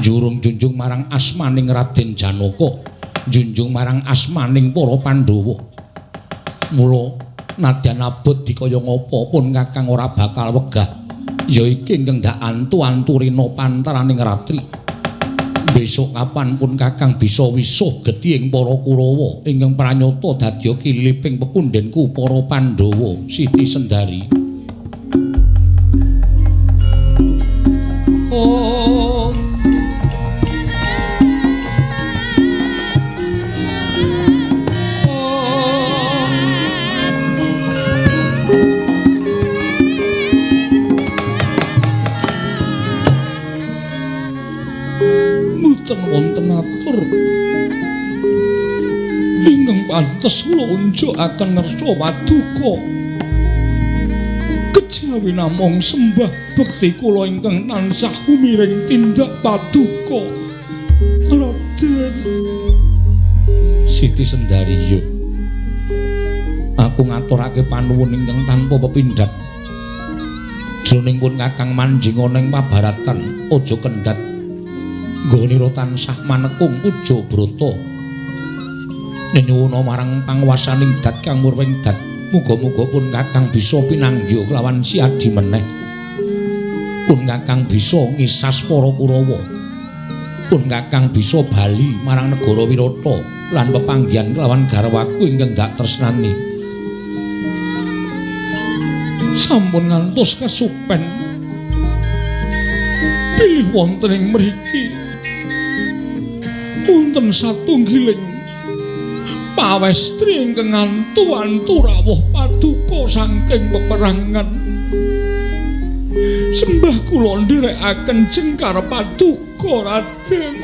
Jurung junjung marang asmaning Raden Janaka. Junjung marang asmaning para Pandhawa. Mula nadyan abot dikaya ngapa pun Kakang ora bakal wegah. Ya iki ingkang dak antu-anturina pantaraning ratri. Besok kapan pun Kakang bisa wisuh gedhi ing para Kurawa ingkang pranyata dadya kiliping pepundhenku para Pandhawa. Siti Sendari. Oh wonten atur ingkang pantes kula unjukaken ngersa paduka kejawi namung sembah bekti kula ingkang tansah kumiring tindak paduka Raden. Siti Sendari yo aku ngaturake panuwun ingkang tanpa pepindhat jroning pun Kakang manjing ana ing pabaratan aja kendhat nggonira tansah manekung puja brata nyuwuna marang panguwasaning dat kang murwing dat muga-muga pun Kakang bisa pinanggih kelawan siadi meneh pun Kakang bisa ngisas para Kurawa pun kakang bisa bali marang negara Wirata lan pepanggihan kelawan garwaku ingkang gak tresnani. Sampun ngantos kasupen pilih wonten ing mriki wonten satunggiling pawestri ingkang antu-antu rawuh paduka saking peperangan. Sembah kula ndherekaken Jengkar Paduka Raden.